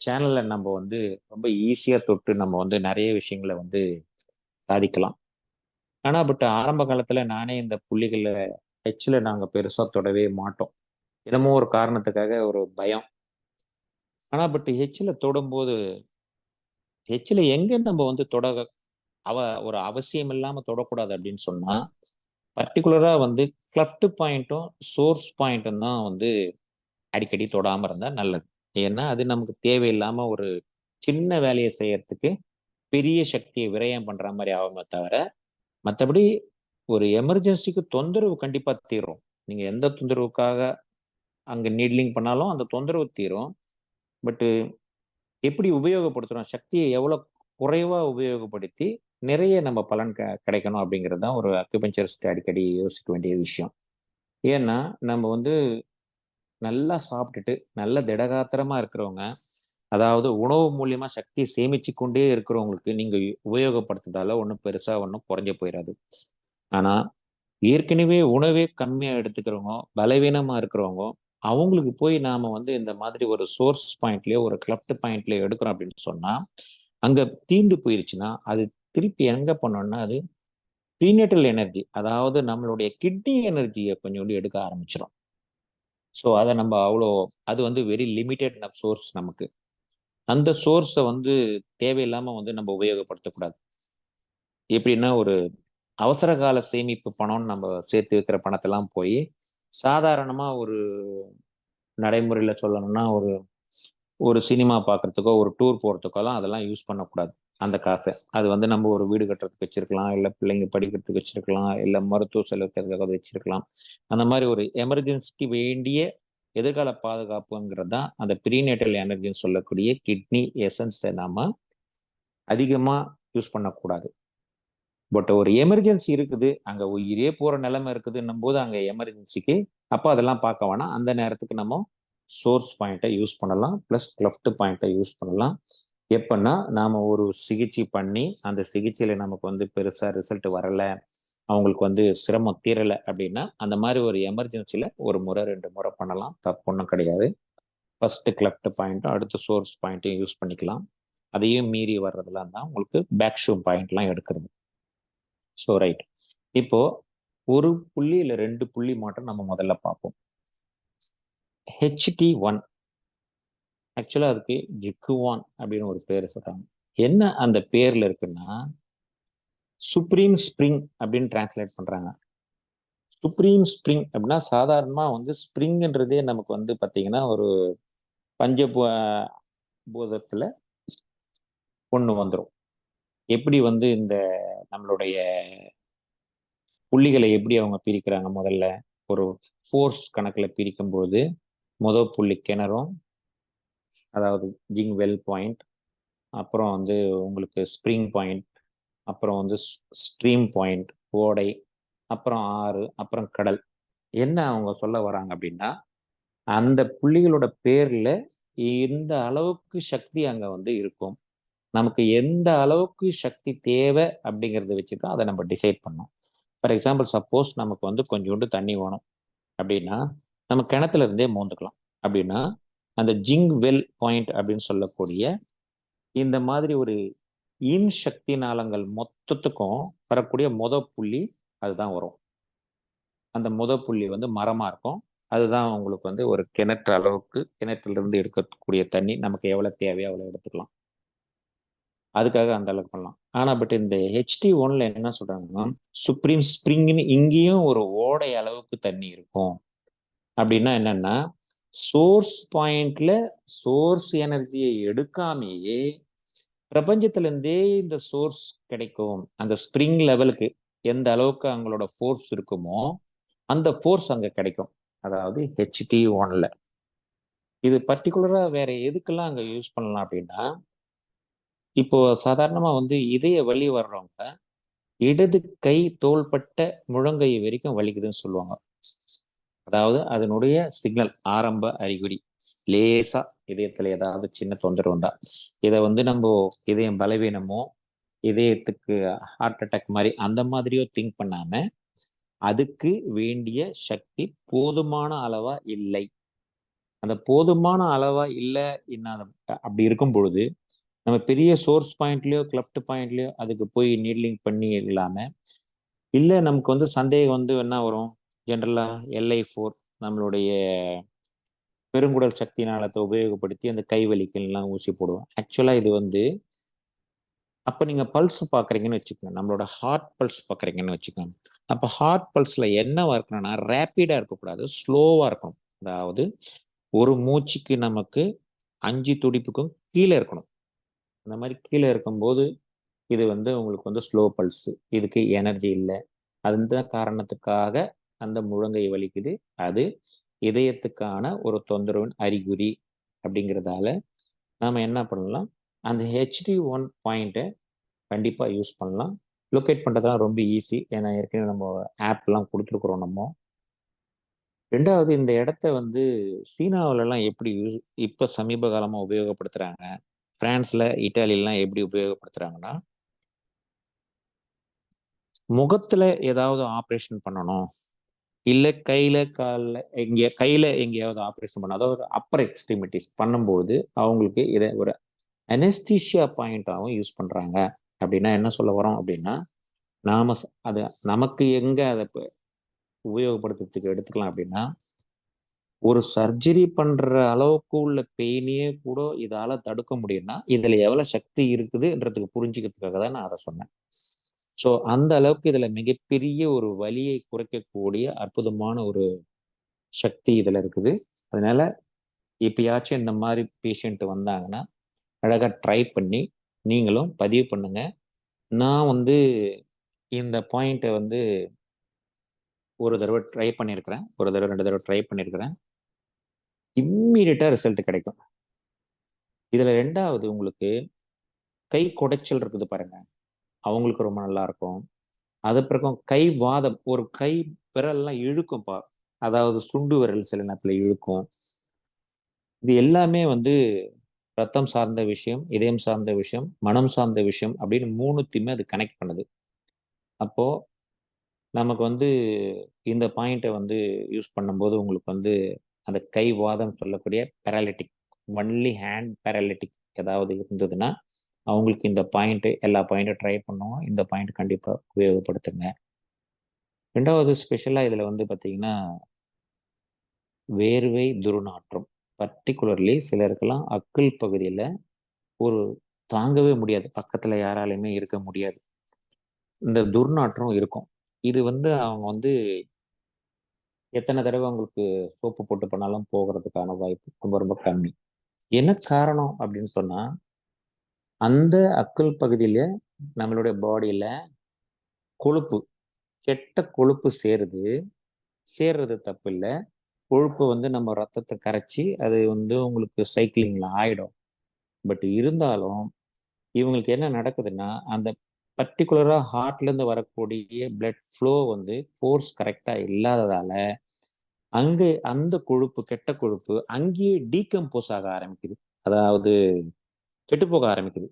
சேனல்ல நம்ம வந்து ரொம்ப ஈஸியா தொட்டு நம்ம வந்து நிறைய விஷயங்களை வந்து சாதிக்கலாம். ஆனா பட் ஆரம்ப காலத்துல நானே இந்த புள்ளிகளை ஹெச்ல நாங்க பெருசா தொடவே மாட்டோம். என்னமோ ஒரு காரணத்துக்காக ஒரு பயம். ஆனா பட் ஹெச்ல தொடும்போது ஹெச்ல எங்க நம்ம வந்து ஒரு அவசியம் இல்லாம தொடக்கூடாது அப்படின்னு சொன்னா, பர்டிகுலரா வந்து கிளஃப்ட் பாயிண்ட்டும் சோர்ஸ் பாயிண்ட்டும் தான் வந்து அடிக்கடி தொடாம இருந்தா நல்லது. ஏன்னா அது நமக்கு தேவையில்லாம ஒரு சின்ன வேலையை செய்யறதுக்கு பெரிய சக்தியை விரயம் பண்ற மாதிரி ஆகுமே தவிர, மற்றபடி ஒரு எமர்ஜென்சிக்கு தொந்தரவு கண்டிப்பா தீரும். நீங்க எந்த தொந்தரவுக்காக அங்க நீட்லிங் பண்ணாலும் அந்த தொந்தரவு தீரும். பட் எப்படி உபயோகப்படுத்துறோம், சக்தியை எவ்வளவு குறைவா உபயோகப்படுத்தி நிறைய நம்ம பலன் கிடைக்கணும் அப்படிங்கிறது தான் ஒரு அக்குபஞ்சரிஸ்ட் அடிக்கடி யோசிக்க வேண்டிய விஷயம். ஏன்னா நம்ம வந்து நல்லா சாப்பிட்டுட்டு நல்ல திடகாத்திரமா இருக்கிறவங்க அதாவது உணவு மூலியமா சக்தி சேமிச்சு கொண்டே இருக்கிறவங்களுக்கு நீங்க உபயோகப்படுத்துறதால ஒன்றும் பெருசா ஒன்றும் குறைஞ்ச போயிடாது. ஆனா ஏற்கனவே உணவே கம்மியா எடுத்துக்கிறவங்க, பலவீனமா இருக்கிறவங்க, அவங்களுக்கு போய் நாம வந்து இந்த மாதிரி ஒரு சோர்ஸ் பாயிண்ட்லயோ ஒரு கிளப்ட் பாயிண்ட்லயோ எடுக்கிறோம் அப்படின்னு சொன்னா, அங்க தீந்து போயிருச்சுன்னா அது திருப்பி எங்க பண்ணோம்னா அது ப்ரீநேட்டல் எனர்ஜி, அதாவது நம்மளுடைய கிட்னி எனர்ஜியை கொஞ்சோண்டு எடுக்க ஆரம்பிச்சிடும். ஸோ அதை நம்ம அவ்வளோ அது வந்து வெரி லிமிட்டட் சோர்ஸ் நமக்கு. அந்த சோர்ஸை வந்து தேவையில்லாம வந்து நம்ம உபயோகப்படுத்தக்கூடாது. எப்படின்னா ஒரு அவசர கால சேமிப்பு பணம்னு நம்ம சேர்த்து வைக்கிற பணத்தெல்லாம் போய் சாதாரணமா ஒரு நடைமுறையில சொல்லணும்னா ஒரு ஒரு சினிமா பார்க்கறதுக்கோ ஒரு டூர் போறதுக்கோலாம் அதெல்லாம் யூஸ் பண்ணக்கூடாது. அந்த காசை அது வந்து நம்ம ஒரு வீடு கட்டுறதுக்கு வச்சிருக்கலாம், இல்லை பிள்ளைங்க படிக்கிறதுக்கு வச்சிருக்கலாம், இல்லை மருத்துவ செலவுக்காக வச்சிருக்கலாம். அந்த மாதிரி ஒரு எமர்ஜென்சிக்கு வேண்டிய எதிர்கால பாதுகாப்புங்கிறது தான் அந்த ப்ரீநேட்டல் எனர்ஜின்னு சொல்லக்கூடிய கிட்னி எசன்ஸை நாம அதிகமா யூஸ் பண்ணக்கூடாது. பட் ஒரு எமர்ஜென்சி இருக்குது, அங்க உயிரே போற நிலைமை இருக்குதுன்னும் போது அங்க எமர்ஜென்சிக்கு அப்போ அதெல்லாம் பார்க்க வேணாம். அந்த நேரத்துக்கு நம்ம சோர்ஸ் பாயிண்ட்டை யூஸ் பண்ணலாம், பிளஸ் கிளஃப்ட் பாயிண்ட்டை யூஸ் பண்ணலாம். எப்பன்னா நாம ஒரு சிகிச்சை பண்ணி அந்த சிகிச்சையில நமக்கு வந்து பெருசா ரிசல்ட் வரல, அவங்களுக்கு வந்து சிரமம் தீரலை அப்படின்னா அந்த மாதிரி ஒரு எமர்ஜென்சில ஒரு முறை 2 முறை பண்ணலாம், தப்பு ஒன்றும் கிடையாது. ஃபர்ஸ்ட் கிளஃப்ட் பாயிண்ட்டும் அடுத்த சோர்ஸ் பாயிண்ட்டையும் யூஸ் பண்ணிக்கலாம். அதையும் மீறி வர்றதுலாம் தான் உங்களுக்கு பேக் ஷூ பாயிண்ட்லாம் எடுக்கிறது. ஸோ ரைட், இப்போ ஒரு புள்ளி இல்லை 2 புள்ளி மட்டும் நம்ம முதல்ல பார்ப்போம். HT1 ஆக்சுவலா அதுக்கு ஜிக்குவான் அப்படின்னு ஒரு பேர் சொல்றாங்க. என்ன அந்த பேர்ல இருக்குன்னா சுப்ரீம் ஸ்ப்ரிங் அப்படின்னு டிரான்ஸ்லேட் பண்றாங்க. சுப்ரீம் ஸ்ப்ரிங் அப்படின்னா சாதாரணமா வந்து ஸ்ப்ரிங்ன்றதே நமக்கு வந்து பாத்தீங்கன்னா ஒரு பஞ்சபூதத்துல ஒண்ணு வந்துடும். எப்படி வந்து இந்த நம்மளுடைய புள்ளிகளை எப்படி அவங்க பிரிக்கிறாங்க, முதல்ல ஒரு ஃபோர்ஸ் கணக்குல பிரிக்கும் போது முதல் புள்ளி கிணறும், அதாவது ஜிங் வெல் பாயிண்ட், அப்புறம் வந்து உங்களுக்கு ஸ்ப்ரிங் பாயிண்ட், அப்புறம் வந்து ஸ்ட்ரீம் பாயிண்ட் ஓடை, அப்புறம் ஆறு, அப்புறம் கடல். என்ன அவங்க சொல்ல வராங்க அப்படின்னா அந்த புள்ளிகளோட பேர்ல எந்த அளவுக்கு சக்தி அங்க வந்து இருக்கும், நமக்கு எந்த அளவுக்கு சக்தி தேவை அப்படிங்கிறத வச்சுதான் அதை நம்ம டிசைட் பண்ணோம். ஃபார் எக்ஸாம்பிள் சப்போஸ் நமக்கு வந்து கொஞ்சோண்டு தண்ணி வேணும் அப்படின்னா நம்ம கிணத்துல இருந்தே மோந்துக்கலாம். அப்படின்னா அந்த ஜிங் வெல் பாயிண்ட் அப்படின்னு சொல்லக்கூடிய இந்த மாதிரி ஒரு இன் சக்தி நாளங்கள் மொத்தத்துக்கும் வரக்கூடிய புள்ளி அதுதான் வரும். அந்த புள்ளி வந்து மரமா இருக்கும். அதுதான் உங்களுக்கு வந்து ஒரு கிணற்று அளவுக்கு, கிணற்றுல இருந்து எடுக்கக்கூடிய தண்ணி நமக்கு எவ்வளவு தேவையோ அவ்வளவு எடுத்துக்கலாம். அதுக்காக அந்த அளவுக்கு பண்ணலாம். ஆனா பட் இந்த HT1ல என்ன சொல்றாங்கன்னா சுப்ரீம் ஸ்ப்ரிங்னு இங்கேயும் ஒரு ஓடை அளவுக்கு தண்ணி இருக்கும். அப்படின்னா என்னன்னா சோர்ஸ் பாயிண்ட்ல சோர்ஸ் எனர்ஜியை எடுக்காமையே பிரபஞ்சத்துல இருந்தே இந்த சோர்ஸ் கிடைக்கும். அந்த ஸ்ப்ரிங் லெவலுக்கு எந்த அளவுக்கு அவங்களோட ஃபோர்ஸ் இருக்குமோ அந்த ஃபோர்ஸ் அங்க கிடைக்கும். அதாவது HT1ல இது பர்டிகுலரா வேற எதுக்கெல்லாம் அங்க யூஸ் பண்ணலாம் அப்படின்னா இப்போ சாதாரணமா வந்து இதய வலி வர்றவங்க இடது கை தோள்பட்ட முழங்கை வரைக்கும் வலிக்குதுன்னு சொல்லுவாங்க. அதாவது அதனுடைய சிக்னல் ஆரம்ப அறிகுறி லேசா இதயத்துல ஏதாவது சின்ன தொந்தரவு உண்டா இதை வந்து நம்ம இதயம் பலவீனமோ இதயத்துக்கு ஹார்ட் அட்டாக் மாதிரி அந்த மாதிரியோ திங்க் பண்ணாம அதுக்கு வேண்டிய சக்தி போதுமான அளவா இல்லை, அந்த போதுமான அளவா இல்லை அப்படி இருக்கும் பொழுது நம்ம பெரிய சோர்ஸ் பாயிண்ட்லயோ கிளப்ட் பாயிண்ட்லயோ அதுக்கு போய் நீட்லிங் பண்ணி இல்லாம இல்லை நமக்கு வந்து சந்தேகம் வந்து என்ன வரும், ஜென்ரலா LI4 நம்மளுடைய பெருங்குடல் சக்தி நாளத்தை உபயோகப்படுத்தி அந்த கை வலிக்கெல்லாம் ஊசி போடுவோம். ஆக்சுவலா இது வந்து அப்ப நீங்க பல்ஸ் பாக்குறீங்கன்னு வச்சுக்கோங்க, நம்மளோட ஹார்ட் பல்ஸ் பாக்குறீங்கன்னு வச்சுக்கோங்க. அப்ப ஹார்ட் பல்ஸ்ல என்னவா இருக்கணும்னா ரேப்பிடா இருக்கக்கூடாது, ஸ்லோவா இருக்கணும். அதாவது ஒரு மூச்சுக்கு நமக்கு 5 துடிப்புக்கும் கீழே இருக்கணும். அந்த மாதிரி கீழே இருக்கும்போது இது வந்து உங்களுக்கு வந்து ஸ்லோ பல்ஸ், இதுக்கு எனர்ஜி இல்லை. அந்த காரணத்துக்காக அந்த முழங்கை வலிக்குது, அது இதயத்துக்கான ஒரு தொந்தரவின் அறிகுறி. அப்படிங்கிறதால நாம என்ன பண்ணலாம், அந்த HT1 பாயிண்ட்டை கண்டிப்பா யூஸ் பண்ணலாம். லொக்கேட் பண்றதுலாம் ரொம்ப ஈஸி, ஏன்னா ஏற்கனவே நம்ம ஆப்லாம் கொடுத்துருக்குறோம். நம்ம ரெண்டாவது இந்த இடத்த வந்து சீனாவிலலாம் எப்படி இப்போ சமீப காலமாக உபயோகப்படுத்துகிறாங்க, பிரான்ஸில் இட்டாலியெலாம் எப்படி உபயோகப்படுத்துகிறாங்கன்னா, முகத்தில் ஏதாவது ஆப்ரேஷன் பண்ணணும், இல்லை கையில் எங்கேயாவது ஆப்ரேஷன் பண்ணணும், அதாவது அப்பர் எக்ஸ்ட்ரிமிட்டிஸ் பண்ணும்போது அவங்களுக்கு இதை ஒரு அனஸ்தீஷியா பாயிண்டாகவும் யூஸ் பண்ணுறாங்க. அப்படின்னா என்ன சொல்ல வரோம் அப்படின்னா, நாம அதை நமக்கு எங்கே அதை உபயோகப்படுத்துறதுக்கு எடுத்துக்கலாம் அப்படின்னா, ஒரு சர்ஜரி பண்ற அளவுக்கு உள்ள பெயினையே கூட இதால தடுக்க முடியும்னா இதுல எவ்வளவு சக்தி இருக்குதுன்றதுக்கு புரிஞ்சுக்கிறதுக்காக தான் நான் அதை சொன்னேன். ஸோ அந்த அளவுக்கு இதுல மிகப்பெரிய ஒரு வலியை குறைக்கக்கூடிய அற்புதமான ஒரு சக்தி இதுல இருக்குது. அதனால எப்பயாச்சும் இந்த மாதிரி பேஷண்ட் வந்தாங்கன்னா அழகா ட்ரை பண்ணி நீங்களும் பதிவு பண்ணுங்க. நான் வந்து இந்த பாயிண்ட்டை வந்து ஒரு தடவை ட்ரை பண்ணியிருக்கிறேன், ஒரு தடவை 2 தடவை ட்ரை பண்ணியிருக்கிறேன். இம்மீடியட்டா ரிசல்ட் கிடைக்கும். இதுல ரெண்டாவது உங்களுக்கு கை குடைச்சல் இருக்குது பாருங்க, அவங்களுக்கு ரொம்ப நல்லா இருக்கும். அது பிறகும் கை வாதம், ஒரு கை விரல்லாம் இழுக்கும்பா, அதாவது சுண்டு விரல் சில நேரத்துல இழுக்கும். இது எல்லாமே வந்து ரத்தம் சார்ந்த விஷயம், இதயம் சார்ந்த விஷயம், மனம் சார்ந்த விஷயம் அப்படின்னு மூணுத்தையுமே அது கனெக்ட் பண்ணுது. அப்போ நமக்கு வந்து இந்த பாயிண்ட்டை வந்து யூஸ் பண்ணும்போது உங்களுக்கு வந்து அந்த கை வாதம் சொல்லக்கூடிய பேராலிட்டிக், ஒன்லி ஹேண்ட் பேராலிட்டிக் ஏதாவது இருந்ததுன்னா அவங்களுக்கு இந்த பாயிண்ட், எல்லா பாயிண்ட்டும் ட்ரை பண்ணுவோம். இந்த பாயிண்ட் கண்டிப்பாக உபயோகப்படுத்துங்க. ரெண்டாவது ஸ்பெஷலாக இதில் வந்து பார்த்தீங்கன்னா வேர்வை துர்நாற்றம், பர்டிகுலர்லி சிலருக்கெல்லாம் அக்கல் பகுதியில் ஒரு தாங்கவே முடியாது, பக்கத்தில் யாராலையுமே இருக்க முடியாது, இந்த துர்நாற்றம் இருக்கும். இது வந்து அவங்க வந்து எத்தனை தடவை உங்களுக்கு சோப்பு போட்டு பண்ணாலும் போகிறதுக்கான வாய்ப்பு ரொம்ப ரொம்ப கம்மி. என்ன காரணம் அப்படின்னு சொன்னா, அந்த அக்கல் பகுதியில நம்மளுடைய பாடியில கொழுப்பு, கெட்ட கொழுப்பு சேர்றது தப்பு இல்லை. கொழுப்பு வந்து நம்ம ரத்தத்தை கரைச்சி அது வந்து உங்களுக்கு சைக்கிளிங்ல ஆயிடும். பட் இருந்தாலும் இவங்களுக்கு என்ன நடக்குதுன்னா, அந்த பர்டிகுலரா ஹார்ட்ல இருந்து வரக்கூடிய பிளட் ஃப்ளோ வந்து ஃபோர்ஸ் கரெக்டா இல்லாததால அங்கே அந்த கொழுப்பு, கெட்ட கொழுப்பு அங்கேயே டீகம்போஸ் ஆக ஆரம்பிக்குது, அதாவது கெட்டு போக ஆரம்பிக்குது.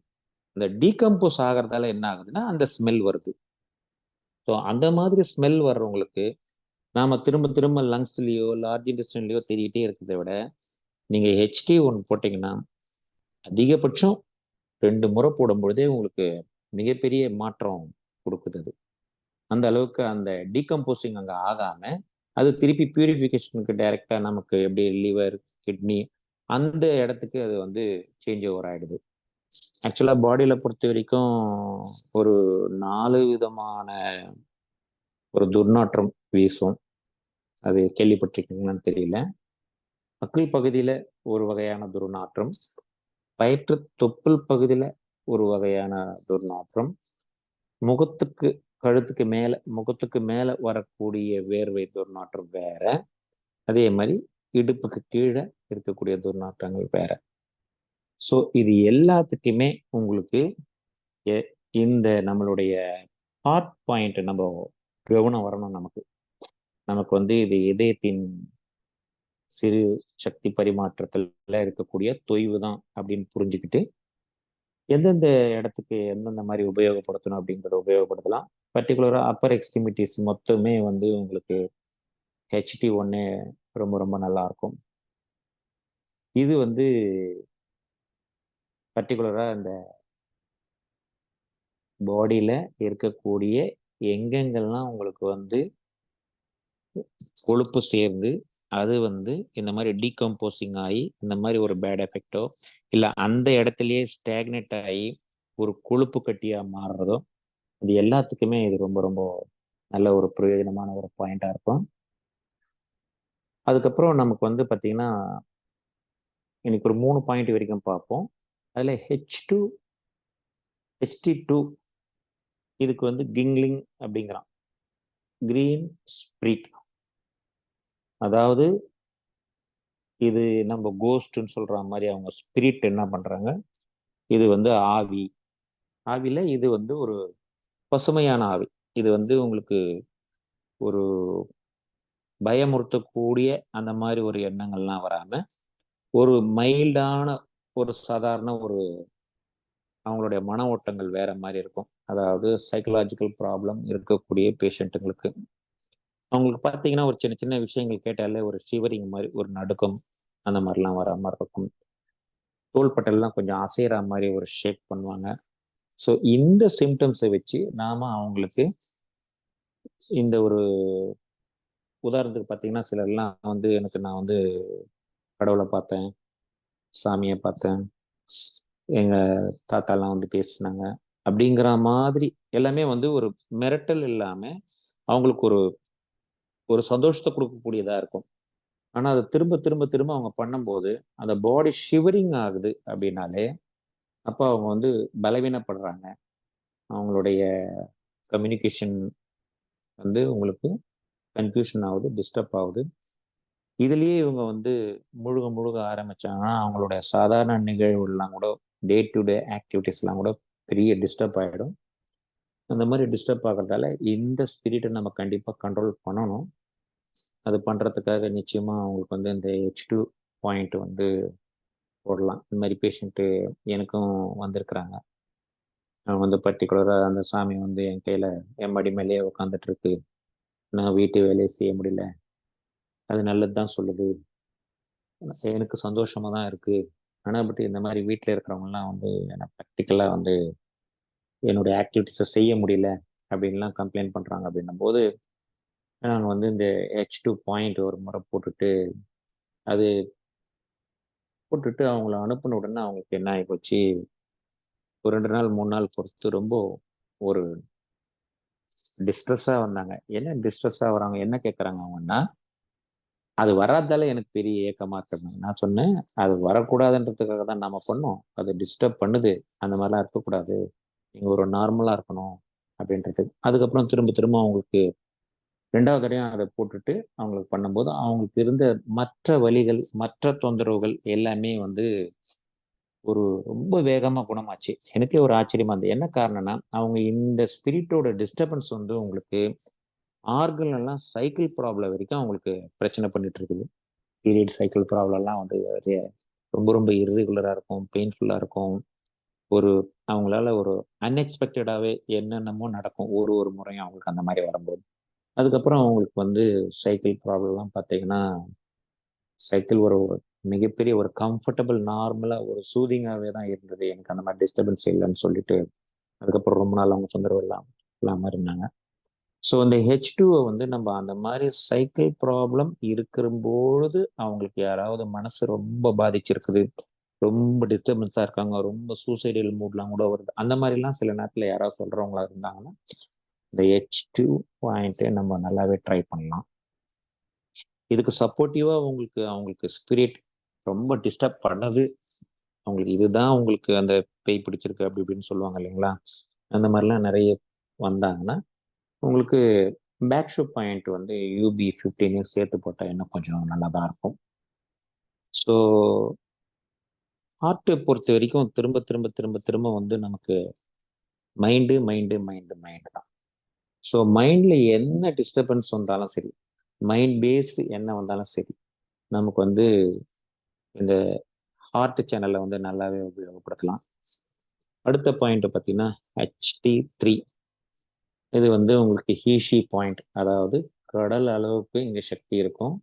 இந்த டீகம்போஸ் ஆகிறதால என்ன ஆகுதுன்னா அந்த ஸ்மெல் வருது. ஸோ அந்த மாதிரி ஸ்மெல் வர்றவங்களுக்கு நாம திரும்ப திரும்ப லங்ஸ்லயோ லார்ஜ் இன்டெஸ்டைன்லயோ தேடிக்கிட்டே இருக்கிறத விட நீங்க HT1 போட்டீங்கன்னா அதிகபட்சம் 2 முறை போடும்பொழுதே உங்களுக்கு மிகப்பெரிய மாற்றம் கொடுக்குது. அது அந்த அளவுக்கு அந்த டீகம்போசிங் அங்கே ஆகாம அது திருப்பி பியூரிஃபிகேஷனுக்கு டைரக்டா நமக்கு எப்படி லிவர், கிட்னி அந்த இடத்துக்கு அது வந்து சேஞ்ச் ஓவர் ஆயிடுது. ஆக்சுவலா பாடியில பொறுத்த வரைக்கும் ஒரு 4 விதமான ஒரு துர்நாற்றம் வீசும். அது கேள்விப்பட்டிருக்கீங்களான்னு தெரியல. அக்குள் பகுதியில ஒரு வகையான துர்நாற்றம், வயிற்று தொப்புள் பகுதியில ஒரு வகையான துர்நாற்றம், முகத்துக்கு முகத்துக்கு மேல வரக்கூடிய வேர்வை துர்நாற்றம் வேற, அதே மாதிரி இடுப்புக்கு கீழே இருக்கக்கூடிய துர்நாற்றங்கள் வேற. ஸோ இது எல்லாத்துக்குமே உங்களுக்கு இந்த நம்மளுடைய ஹார்ட் பாயிண்ட் நம்ம கவனம் வரணும். நமக்கு வந்து இது இதயத்தின் சிறு சக்தி பரிமாற்றத்துல இருக்கக்கூடிய தொய்வு தான் அப்படின்னு புரிஞ்சுக்கிட்டு எந்தெந்த இடத்துக்கு எந்தெந்த மாதிரி உபயோகப்படுத்தணும் அப்படிங்கிறத உபயோகப்படுத்தலாம். பர்டிகுலரா அப்பர் எக்ஸ்ட்ரிமிட்டிஸ் மொத்தமே வந்து உங்களுக்கு HT1 ரொம்ப ரொம்ப நல்லா இருக்கும். இது வந்து பர்டிகுலரா இந்த பாடியில இருக்கக்கூடிய எங்கெங்கெல்லாம் உங்களுக்கு வந்து கொழுப்பு சேர்ந்து அது வந்து இந்த மாதிரி டீகம்போசிங் ஆகி இந்த மாதிரி ஒரு பேட் எஃபெக்டோ இல்லை அந்த இடத்துலயே ஸ்டாக்னேட் ஆகி ஒரு கொழுப்பு கட்டியா மாறுறதோ, இது எல்லாத்துக்குமே இது ரொம்ப ரொம்ப நல்ல ஒரு பிரயோஜனமான ஒரு பாயிண்டா இருக்கும். அதுக்கப்புறம் நமக்கு வந்து பார்த்தீங்கன்னா இன்னைக்கு ஒரு 3 பாயிண்ட் வரைக்கும் பார்ப்போம். அதில் HT2 இதுக்கு வந்து கிங்லிங் அப்படிங்கிறான், கிரீன் ஸ்பிரிட். அதாவது இது நம்ம கோஸ்ட்னு சொல்ற மாதிரி அவங்க ஸ்பிரிட் என்ன பண்றாங்க, இது வந்து ஆவியில இது வந்து ஒரு பசுமையான ஆவி. இது வந்து உங்களுக்கு ஒரு பயமுறுத்தக்கூடிய அந்த மாதிரி ஒரு எண்ணங்கள்லாம் வராம ஒரு மைல்டான ஒரு சாதாரண ஒரு அவங்களுடைய மன ஓட்டங்கள் வேற மாதிரி இருக்கும். அதாவது சைக்கலாஜிக்கல் ப்ராப்ளம் இருக்கக்கூடிய பேஷண்ட்டுங்களுக்கு அவங்களுக்கு பார்த்தீங்கன்னா ஒரு சின்ன சின்ன விஷயங்கள் கேட்டாலே ஒரு ஷிவரிங் மாதிரி ஒரு நடுக்கம் அந்த மாதிரிலாம் வர மாதிரி இருக்கும். தோள்பட்டெல்லாம் கொஞ்சம் அசைகிற மாதிரி ஒரு ஷேக் பண்ணுவாங்க. ஸோ இந்த சிம்டம்ஸை வச்சு நாம அவங்களுக்கு இந்த ஒரு உதாரணத்துக்கு பார்த்தீங்கன்னா சிலர்லாம் வந்து நான் வந்து கடவுளை பார்த்தேன், சாமியை பார்த்தேன், எங்க தாத்தாலாம் வந்து பேசினாங்க அப்படிங்கிற மாதிரி எல்லாமே வந்து ஒரு மிரட்டல் இல்லாம அவங்களுக்கு ஒரு ஒரு சந்தோஷத்தை கொடுக்கக்கூடியதா இருக்கும். ஆனா அதை திரும்ப திரும்ப திரும்ப அவங்க பண்ணும்போது அந்த பாடி ஷிவரிங் ஆகுது அப்படின்னாலே அப்போ அவங்க வந்து பலவீனப்படுறாங்க. அவங்களுடைய கம்யூனிகேஷன் வந்து உங்களுக்கு கன்ஃபியூஷன் ஆகுது, டிஸ்டர்ப் ஆகுது. இதுலயே இவங்க வந்து முழுக முழுக ஆரம்பிச்சாங்கன்னா அவங்களுடைய சாதாரண நிகழ்வுலாம் கூட டே டு டே ஆக்டிவிட்டிஸ்லாம் கூட பெரிய டிஸ்டர்ப் ஆகிடும். அந்த மாதிரி டிஸ்டர்ப் ஆகிறதால இந்த ஸ்பிரிட்டை நம்ம கண்டிப்பாக கண்ட்ரோல் பண்ணணும். அது பண்ணுறதுக்காக நிச்சயமாக அவங்களுக்கு வந்து இந்த H2 பாயிண்ட் வந்து போடலாம். இந்த மாதிரி பேஷண்ட்டு எனக்கும் வந்திருக்கிறாங்க. அவங்க வந்து பர்டிகுலராக அந்த சாமி வந்து என் கையில் என் மடி மேலேயே உட்காந்துட்டு இருக்கு, நான் வீட்டு வேலையை செய்ய முடியல, அது நல்லது தான் சொல்லுது, எனக்கு சந்தோஷமா தான் இருக்கு. ஆனால் பட் இந்த மாதிரி வீட்டில் இருக்கிறவங்கலாம் வந்து என்னை ப்ராக்டிக்கலாக வந்து என்னுடைய ஆக்டிவிட்டிஸை செய்ய முடியல அப்படின்லாம் கம்ப்ளைண்ட் பண்ணுறாங்க. அப்படின்னும் போது நாங்கள் வந்து இந்த H2 பாயிண்ட் ஒரு முறை அது போட்டுட்டு அவங்கள அனுப்பின உடனே அவங்களுக்கு என்ன ஆகி போச்சு, ஒரு 2 நாள் 3 நாள் பொறுத்து ரொம்ப ஒரு டிஸ்ட்ரெஸ்ஸாக வந்தாங்க. என்ன டிஸ்ட்ரெஸ்ஸாக வராங்க, என்ன கேட்குறாங்க அவங்கன்னா, அது வராதால எனக்கு பெரிய ஏக்கமா இருக்குங்க. நான் சொன்னேன், அது வரக்கூடாதுன்றதுக்காக தான் நாம பண்ணோம். அது டிஸ்டர்ப் பண்ணுது. அந்த மாதிரிலாம் இருக்கக்கூடாது. நீங்க ஒரு நார்மலா இருக்கணும் அப்படின்றது. அதுக்கப்புறம் திரும்ப திரும்ப அவங்களுக்கு 2வது தடவையும் அதை போட்டுட்டு அவங்களுக்கு பண்ணும்போது அவங்களுக்கு இருந்த மற்ற வலிகள், மற்ற தொந்தரவுகள் எல்லாமே வந்து ஒரு ரொம்ப வேகமா குணமாச்சு. எனக்கே ஒரு ஆச்சரியமா இருந்தது. என்ன காரணம்னா, அவங்க இந்த ஸ்பிரிட்டோட டிஸ்டர்பன்ஸ் வந்து உங்களுக்கு ஆர்கன் எல்லாம் சைக்கிள் ப்ராப்ளம் வரைக்கும் அவங்களுக்கு பிரச்சனை பண்ணிட்டு இருக்குது. பீரியட் சைக்கிள் ப்ராப்ளம்லாம் வந்து ரொம்ப ரொம்ப இர்ரெகுலராக இருக்கும், பெயின்ஃபுல்லாக இருக்கும். ஒரு அவங்களால ஒரு அன்எக்ஸ்பெக்டடாகவே என்னென்னமோ நடக்கும் ஒரு ஒரு முறையும் அவங்களுக்கு அந்த மாதிரி வரும்போது. அதுக்கப்புறம் அவங்களுக்கு வந்து சைக்கிள் ப்ராப்ளம்லாம் பார்த்தீங்கன்னா, சைக்கிள் ஒரு ஒரு மிகப்பெரிய ஒரு கம்ஃபர்டபுள் நார்மலாக ஒரு சூதிங்காகவே தான் இருந்தது. எனக்கு அந்த மாதிரி டிஸ்டர்பன்ஸ் இல்லைன்னு சொல்லிட்டு அதுக்கப்புறம் ரொம்ப நாள் அவங்க தொந்தரவு இல்லாமல் இருந்தாங்க. ஸோ இந்த H2 வந்து நம்ம அந்த மாதிரி சைக்கிள் ப்ராப்ளம் இருக்கும்பொழுது அவங்களுக்கு யாராவது மனசு ரொம்ப பாதிச்சிருக்குது, ரொம்ப டிஸ்டர்பன்ஸாக இருக்காங்க, ரொம்ப சூசைடல் மூட்லாம் கூட வருது, அந்த மாதிரிலாம் சில நேரத்தில் யாராவது சொல்கிறவங்களா இருந்தாங்கன்னா இந்த H2 பாயிண்ட்டை நம்ம நல்லாவே ட்ரை பண்ணலாம். இதுக்கு சப்போர்ட்டிவாக அவங்களுக்கு ஸ்பிரிட் ரொம்ப டிஸ்டர்ப் பண்ணது, அவங்களுக்கு இதுதான் உங்களுக்கு அந்த பேய் பிடிச்சிருக்கு அப்படி இப்படின்னு சொல்லுவாங்க இல்லைங்களா, அந்த மாதிரிலாம் நிறைய வந்தாங்கன்னா உங்களுக்கு பேக் ஷூ பாயிண்ட் வந்து UB15 சேர்த்து போட்டால் இன்னும் கொஞ்சம் நல்லா தான் இருக்கும். ஸோ ஹார்ட்டை பொறுத்த வரைக்கும் திரும்ப திரும்ப திரும்ப திரும்ப வந்து நமக்கு மைண்டு மைண்டு மைண்டு மைண்டு தான். ஸோ மைண்டில் என்ன டிஸ்டர்பன்ஸ் வந்தாலும் சரி, மைண்ட் பேஸ்டு என்ன வந்தாலும் சரி, நமக்கு வந்து இந்த ஹார்ட் சேனலை வந்து நல்லாவே உபயோகப்படுத்தலாம். அடுத்த பாயிண்ட் பார்த்தீங்கன்னா HT3. இது வந்து உங்களுக்கு ஹீஷி பாயிண்ட், அதாவது கடல் அளவுக்கு இங்கே சக்தி இருக்கும்.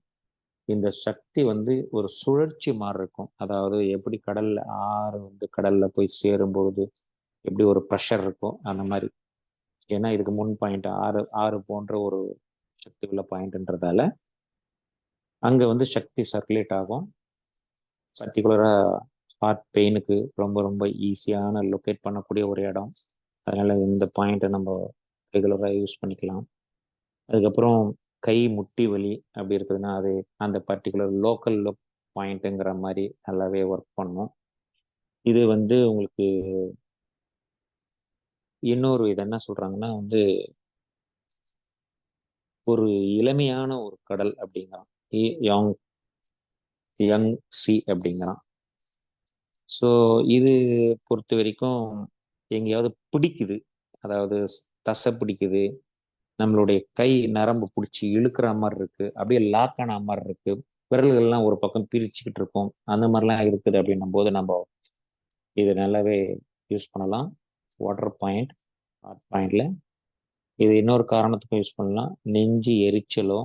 இந்த சக்தி வந்து ஒரு சுழற்சி மாதிரி இருக்கும். அதாவது எப்படி கடல்ல ஆறு வந்து கடல்ல போய் சேரும்பொழுது எப்படி ஒரு ப்ரெஷர் இருக்கும் அந்த மாதிரி. ஏன்னா இதுக்கு முன் பாயிண்ட் ஆறு ஆறு போன்ற ஒரு சக்தி உள்ள பாயிண்ட்ன்றதால அங்க வந்து சக்தி சர்க்குலேட் ஆகும். பர்டிகுலரா ஹார்ட் பெயினுக்கு ரொம்ப ரொம்ப ஈஸியான லொக்கேட் பண்ணக்கூடிய ஒரு இடம். அதனால இந்த பாயிண்ட்டை நம்ம ரெகுலராக யூஸ் பண்ணிக்கலாம். அதுக்கப்புறம் கை முட்டி வலி அப்படி இருக்குதுன்னா அது அந்த பர்டிகுலர் லோக்கல் பாயிண்ட்டுங்கிற மாதிரி நல்லாவே ஒர்க் பண்ணும். இது வந்து உங்களுக்கு இன்னொரு இது என்ன சொல்றாங்கன்னா வந்து ஒரு இளமையான ஒரு கடல் அப்படிங்கிறான், யங் யங் சி அப்படிங்கிறான். ஸோ இது பொறுத்த வரைக்கும் எங்கேயாவது பிடிக்குது, அதாவது தசை பிடிக்குது, நம்மளுடைய கை நரம்பு பிடிச்சி இழுக்கிற மாதிரி இருக்கு, அப்படியே லாக் ஆன மாதிரி இருக்கு, விரல்கள்லாம் ஒரு பக்கம் பிரிச்சுக்கிட்டு இருக்கும், அந்த மாதிரிலாம் இருக்குது அப்படின்னும் போது நம்ம இது நல்லாவே யூஸ் பண்ணலாம். வாட்டர் பாயிண்ட், ஹார்ட் பாயிண்ட்ல இது இன்னொரு காரணத்துக்கும் யூஸ் பண்ணலாம். நெஞ்சு எரிச்சலோ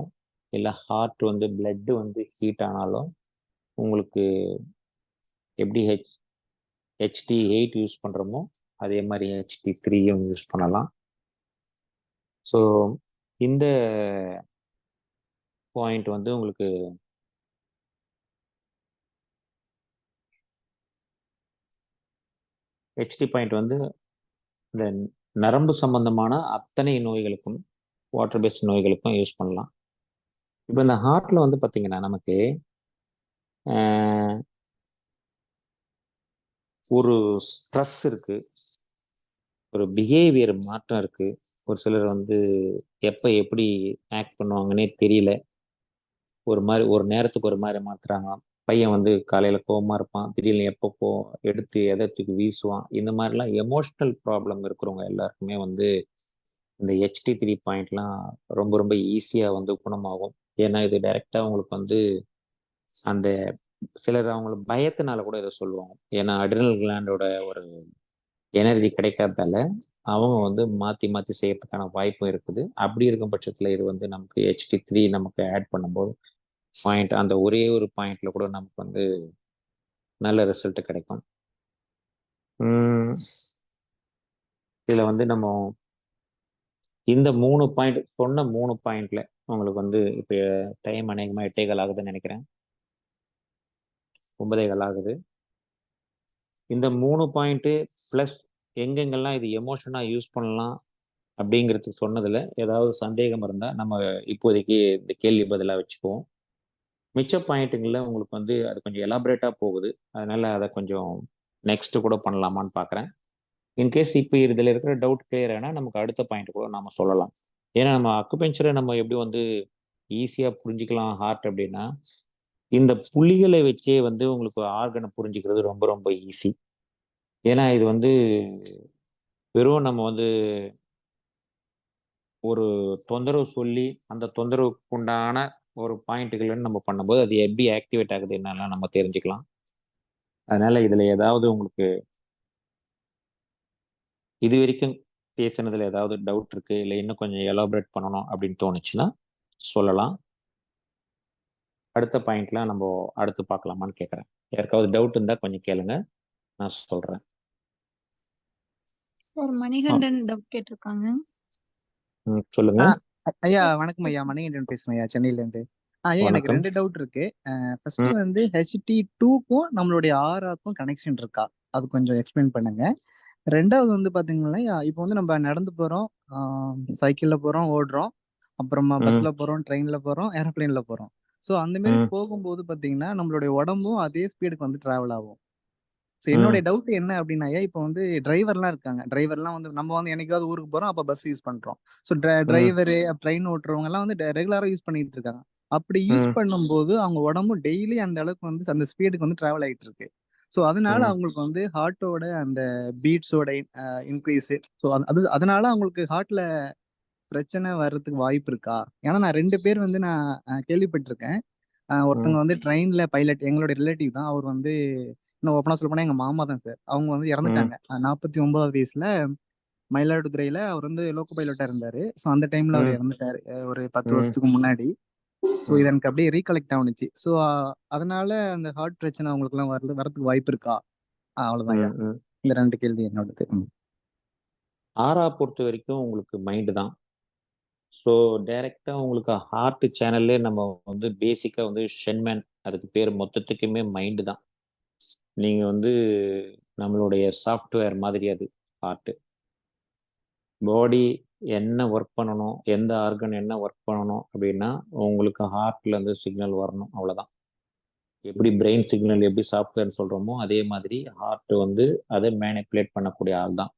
இல்லை ஹார்ட் வந்து பிளட் வந்து ஹீட் ஆனாலும் உங்களுக்கு எப்படி HT8 யூஸ் பண்ணுறோமோ அதே மாதிரி HT3யும் யூஸ் பண்ணலாம். ஸோ இந்த பாயிண்ட் வந்து உங்களுக்கு HT பாயிண்ட் வந்து இந்த நரம்பு சம்பந்தமான அத்தனை நோய்களுக்கும், வாட்டர் பேஸ்ட் நோய்களுக்கும் யூஸ் பண்ணலாம். இப்போ இந்த ஹார்ட்ல வந்து பார்த்தீங்கன்னா நமக்கு ஒரு ஸ்ட்ரெஸ் இருக்கு, ஒரு பிஹேவியர் மாற்றம் இருக்கு. ஒரு சிலர் வந்து எப்போ எப்படி ஆக்ட் பண்ணுவாங்கன்னே தெரியல, ஒரு மாதிரி ஒரு நேரத்துக்கு ஒரு மாதிரி மாத்துறாங்க. பையன் வந்து காலையில கோவமா இருப்பான், திடீர்னு எப்போ எடுத்து எதை தூக்கி வீசுவான். இந்த மாதிரிலாம் எமோஷனல் ப்ராப்ளம் இருக்கிறவங்க எல்லாருக்குமே வந்து இந்த HT3 பாயிண்ட்லாம் ரொம்ப ரொம்ப ஈஸியா வந்து குணமாகும். ஏன்னா இது டைரக்டா அவங்களுக்கு வந்து அந்த சிலர் அவங்களுக்கு பயத்தினால கூட இதை சொல்லுவாங்க. ஏன்னா அட்ரினல் கிளாண்டோட ஒரு எனர்ஜி கிடைக்காதால அவங்க வந்து மாத்தி மாத்தி செய்யறதுக்கான வாய்ப்பும் இருக்குது. அப்படி இருக்கும் பட்சத்துல இது வந்து நமக்கு HT3 நமக்கு ஆட் பண்ணும்போது பாயிண்ட் அந்த ஒரே ஒரு பாயிண்ட்ல கூட நமக்கு வந்து நல்ல ரிசல்ட் கிடைக்கும். இதுல வந்து நம்ம இந்த 3 பாயிண்ட் சொன்ன 3 பாயிண்ட்ல உங்களுக்கு வந்து இப்போ டைம் அநேகமா 8:15 ஆகுதுன்னு நினைக்கிறேன், 9:15 ஆகுது. இந்த 3 பாயிண்ட் பிளஸ் எங்கெங்கெல்லாம் இது எமோஷனா யூஸ் பண்ணலாம் அப்படிங்கிறதுக்கு சொன்னதுல ஏதாவது சந்தேகம் இருந்தா நம்ம இப்போதைக்கு இந்த கேள்வி பதிலா வச்சுக்குவோம். மிச்ச பாயிண்ட்டுங்களில் உங்களுக்கு வந்து அது கொஞ்சம் எலாபரேட்டா போகுது, அதனால அதை கொஞ்சம் நெக்ஸ்ட் கூட பண்ணலாமான்னு பார்க்குறேன். இன்கேஸ் இப்போ இதில் இருக்கிற டவுட் கிளியர் ஆனால் நமக்கு அடுத்த பாயிண்ட் கூட நம்ம சொல்லலாம். ஏன்னா நம்ம அக்குபெஞ்சரை நம்ம எப்படி வந்து ஈஸியாக புரிஞ்சுக்கலாம் ஹார்ட் அப்படின்னா, இந்த புள்ளிகளை வச்சே வந்து உங்களுக்கு ஆர்கனை புரிஞ்சுக்கிறது ரொம்ப ரொம்ப ஈஸி. ஏன்னா இது வந்து வெறும் நம்ம வந்து ஒரு தொந்தரவு சொல்லி அந்த தொந்தரவுக்கு உண்டான ஒரு பாயிண்ட்டுகள்னு நம்ம பண்ணும்போது அது எப்படி ஆக்டிவேட் ஆகுது என்னெல்லாம் நம்ம தெரிஞ்சுக்கலாம். அதனால இதுல ஏதாவது உங்களுக்கு இது வரைக்கும் பேசுனதுல ஏதாவது டவுட் இருக்கு, இல்லை இன்னும் கொஞ்சம் எலாபரேட் பண்ணணும் அப்படின்னு தோணுச்சுன்னா சொல்லலாம். அடுத்த பாயிண்ட்லாம் நம்ம அடுத்து பார்க்கலாமான்னு கேட்குறேன். யாருக்காவது டவுட் இருந்தா கொஞ்சம் கேளுங்க, நான் சொல்றேன். சார் மணிகண்டன் டவுட் கேட்டிருக்காங்க. சொல்லுங்க. ஐயா வணக்கம் ஐயா, மணிகண்டன் பேசுறேன் ஐயா, சென்னையில இருந்து. ஐயா எனக்கு வணக்கம். 2 டவுட் இருக்கு. ஃபர்ஸ்ட் வந்து HT2க்கும் நம்மளுடைய ஆராக்கும் கனெக்ஷன் இருக்கா, அது கொஞ்சம் எக்ஸ்பிளைன் பண்ணுங்க. ரெண்டாவது வந்து பாத்தீங்கன்னா இப்போ வந்து நம்ம நடந்து போறோம், சைக்கிள்ல போறோம், ஓடுறோம், அப்புறமா பஸ்ல போறோம், ட்ரெயின்ல போறோம், ஏரோப்ளேன்ல போறோம். ஸோ அந்த மாதிரி போகும்போது பாத்தீங்கன்னா நம்மளுடைய உடம்பும் அதே ஸ்பீடுக்கு வந்து டிராவல் ஆகும். ஸோ என்னுடைய டவுட் என்ன அப்படின்னா, இப்போ வந்து டிரைவர்லாம் இருக்காங்க, டிரைவர்லாம் வந்து நம்ம வந்து என்னைக்காவது ஊருக்கு போறோம், அப்ப பஸ் யூஸ் பண்றோம். ஸோ டிரைவரு ட்ரெயின் ஓட்டுறவங்க எல்லாம் வந்து ரெகுலரா யூஸ் பண்ணிட்டு இருக்காங்க. அப்படி யூஸ் பண்ணும்போது அவங்க உடம்பு டெய்லி அந்த அளவுக்கு வந்து அந்த ஸ்பீடுக்கு வந்து டிராவல் ஆயிட்டு இருக்கு. ஸோ அதனால அவங்களுக்கு வந்து ஹார்ட்டோட அந்த பீட்ஸோட இன்க்ரீஸ், ஸோ அது அதனால அவங்களுக்கு ஹார்ட்ல பிரச்சனை வர்றதுக்கு வாய்ப்பு இருக்கா? ஏன்னா நான் 2 பேர் வந்து நான் கேள்விப்பட்டிருக்கேன். ஒருத்தவங்க வந்து ட்ரெயின்ல பைலட், எங்களுடைய ரிலேட்டிவ் தான். அவர் வந்து இன்னும் ஓப்பனா சொல்ல போனா எங்க மாமா தான் சார். அவங்க வந்து இறந்துட்டாங்க 49 வயசுல. மயிலாடுதுறையில அவர் வந்து லோக்கோ பைலட்டா இருந்தாரு. ஸோ அந்த டைம்ல அவர் இறந்துட்டாரு, ஒரு 10 வருஷத்துக்கு முன்னாடி. ஸோ இது எனக்கு அப்படியே ரீகலெக்ட் ஆகுனுச்சு. ஸோ அதனால அந்த ஹார்ட் பிரச்சனை அவங்களுக்கு எல்லாம் வரதுக்கு வாய்ப்பு இருக்கா? அவ்வளவுதான் ஐயா. இந்த 2 கேள்வி என்னோடது. ஆரா பொறுத்த வரைக்கும் உங்களுக்கு மைண்டு தான். ஸோ டைரக்டா உங்களுக்கு ஹார்ட் சேனல்லே நம்ம வந்து பேசிக்கா வந்து ஷென்மேன், அதுக்கு பேர் மொத்தத்துக்குமே மைண்டு தான். நீங்க வந்து நம்மளுடைய சாஃப்ட்வேர் மாதிரி அது ஹார்ட். பாடி என்ன ஒர்க் பண்ணணும், எந்த ஆர்கன் என்ன ஒர்க் பண்ணணும் அப்படின்னா உங்களுக்கு ஹார்ட்ல இருந்து சிக்னல் வரணும், அவ்வளவுதான். எப்படி பிரெயின் சிக்னல் எப்படி சாஃப்ட்வேர் சொல்றோமோ அதே மாதிரி ஹார்ட் வந்து அதை மேனிப்புலேட் பண்ணக்கூடிய ஆள் தான்.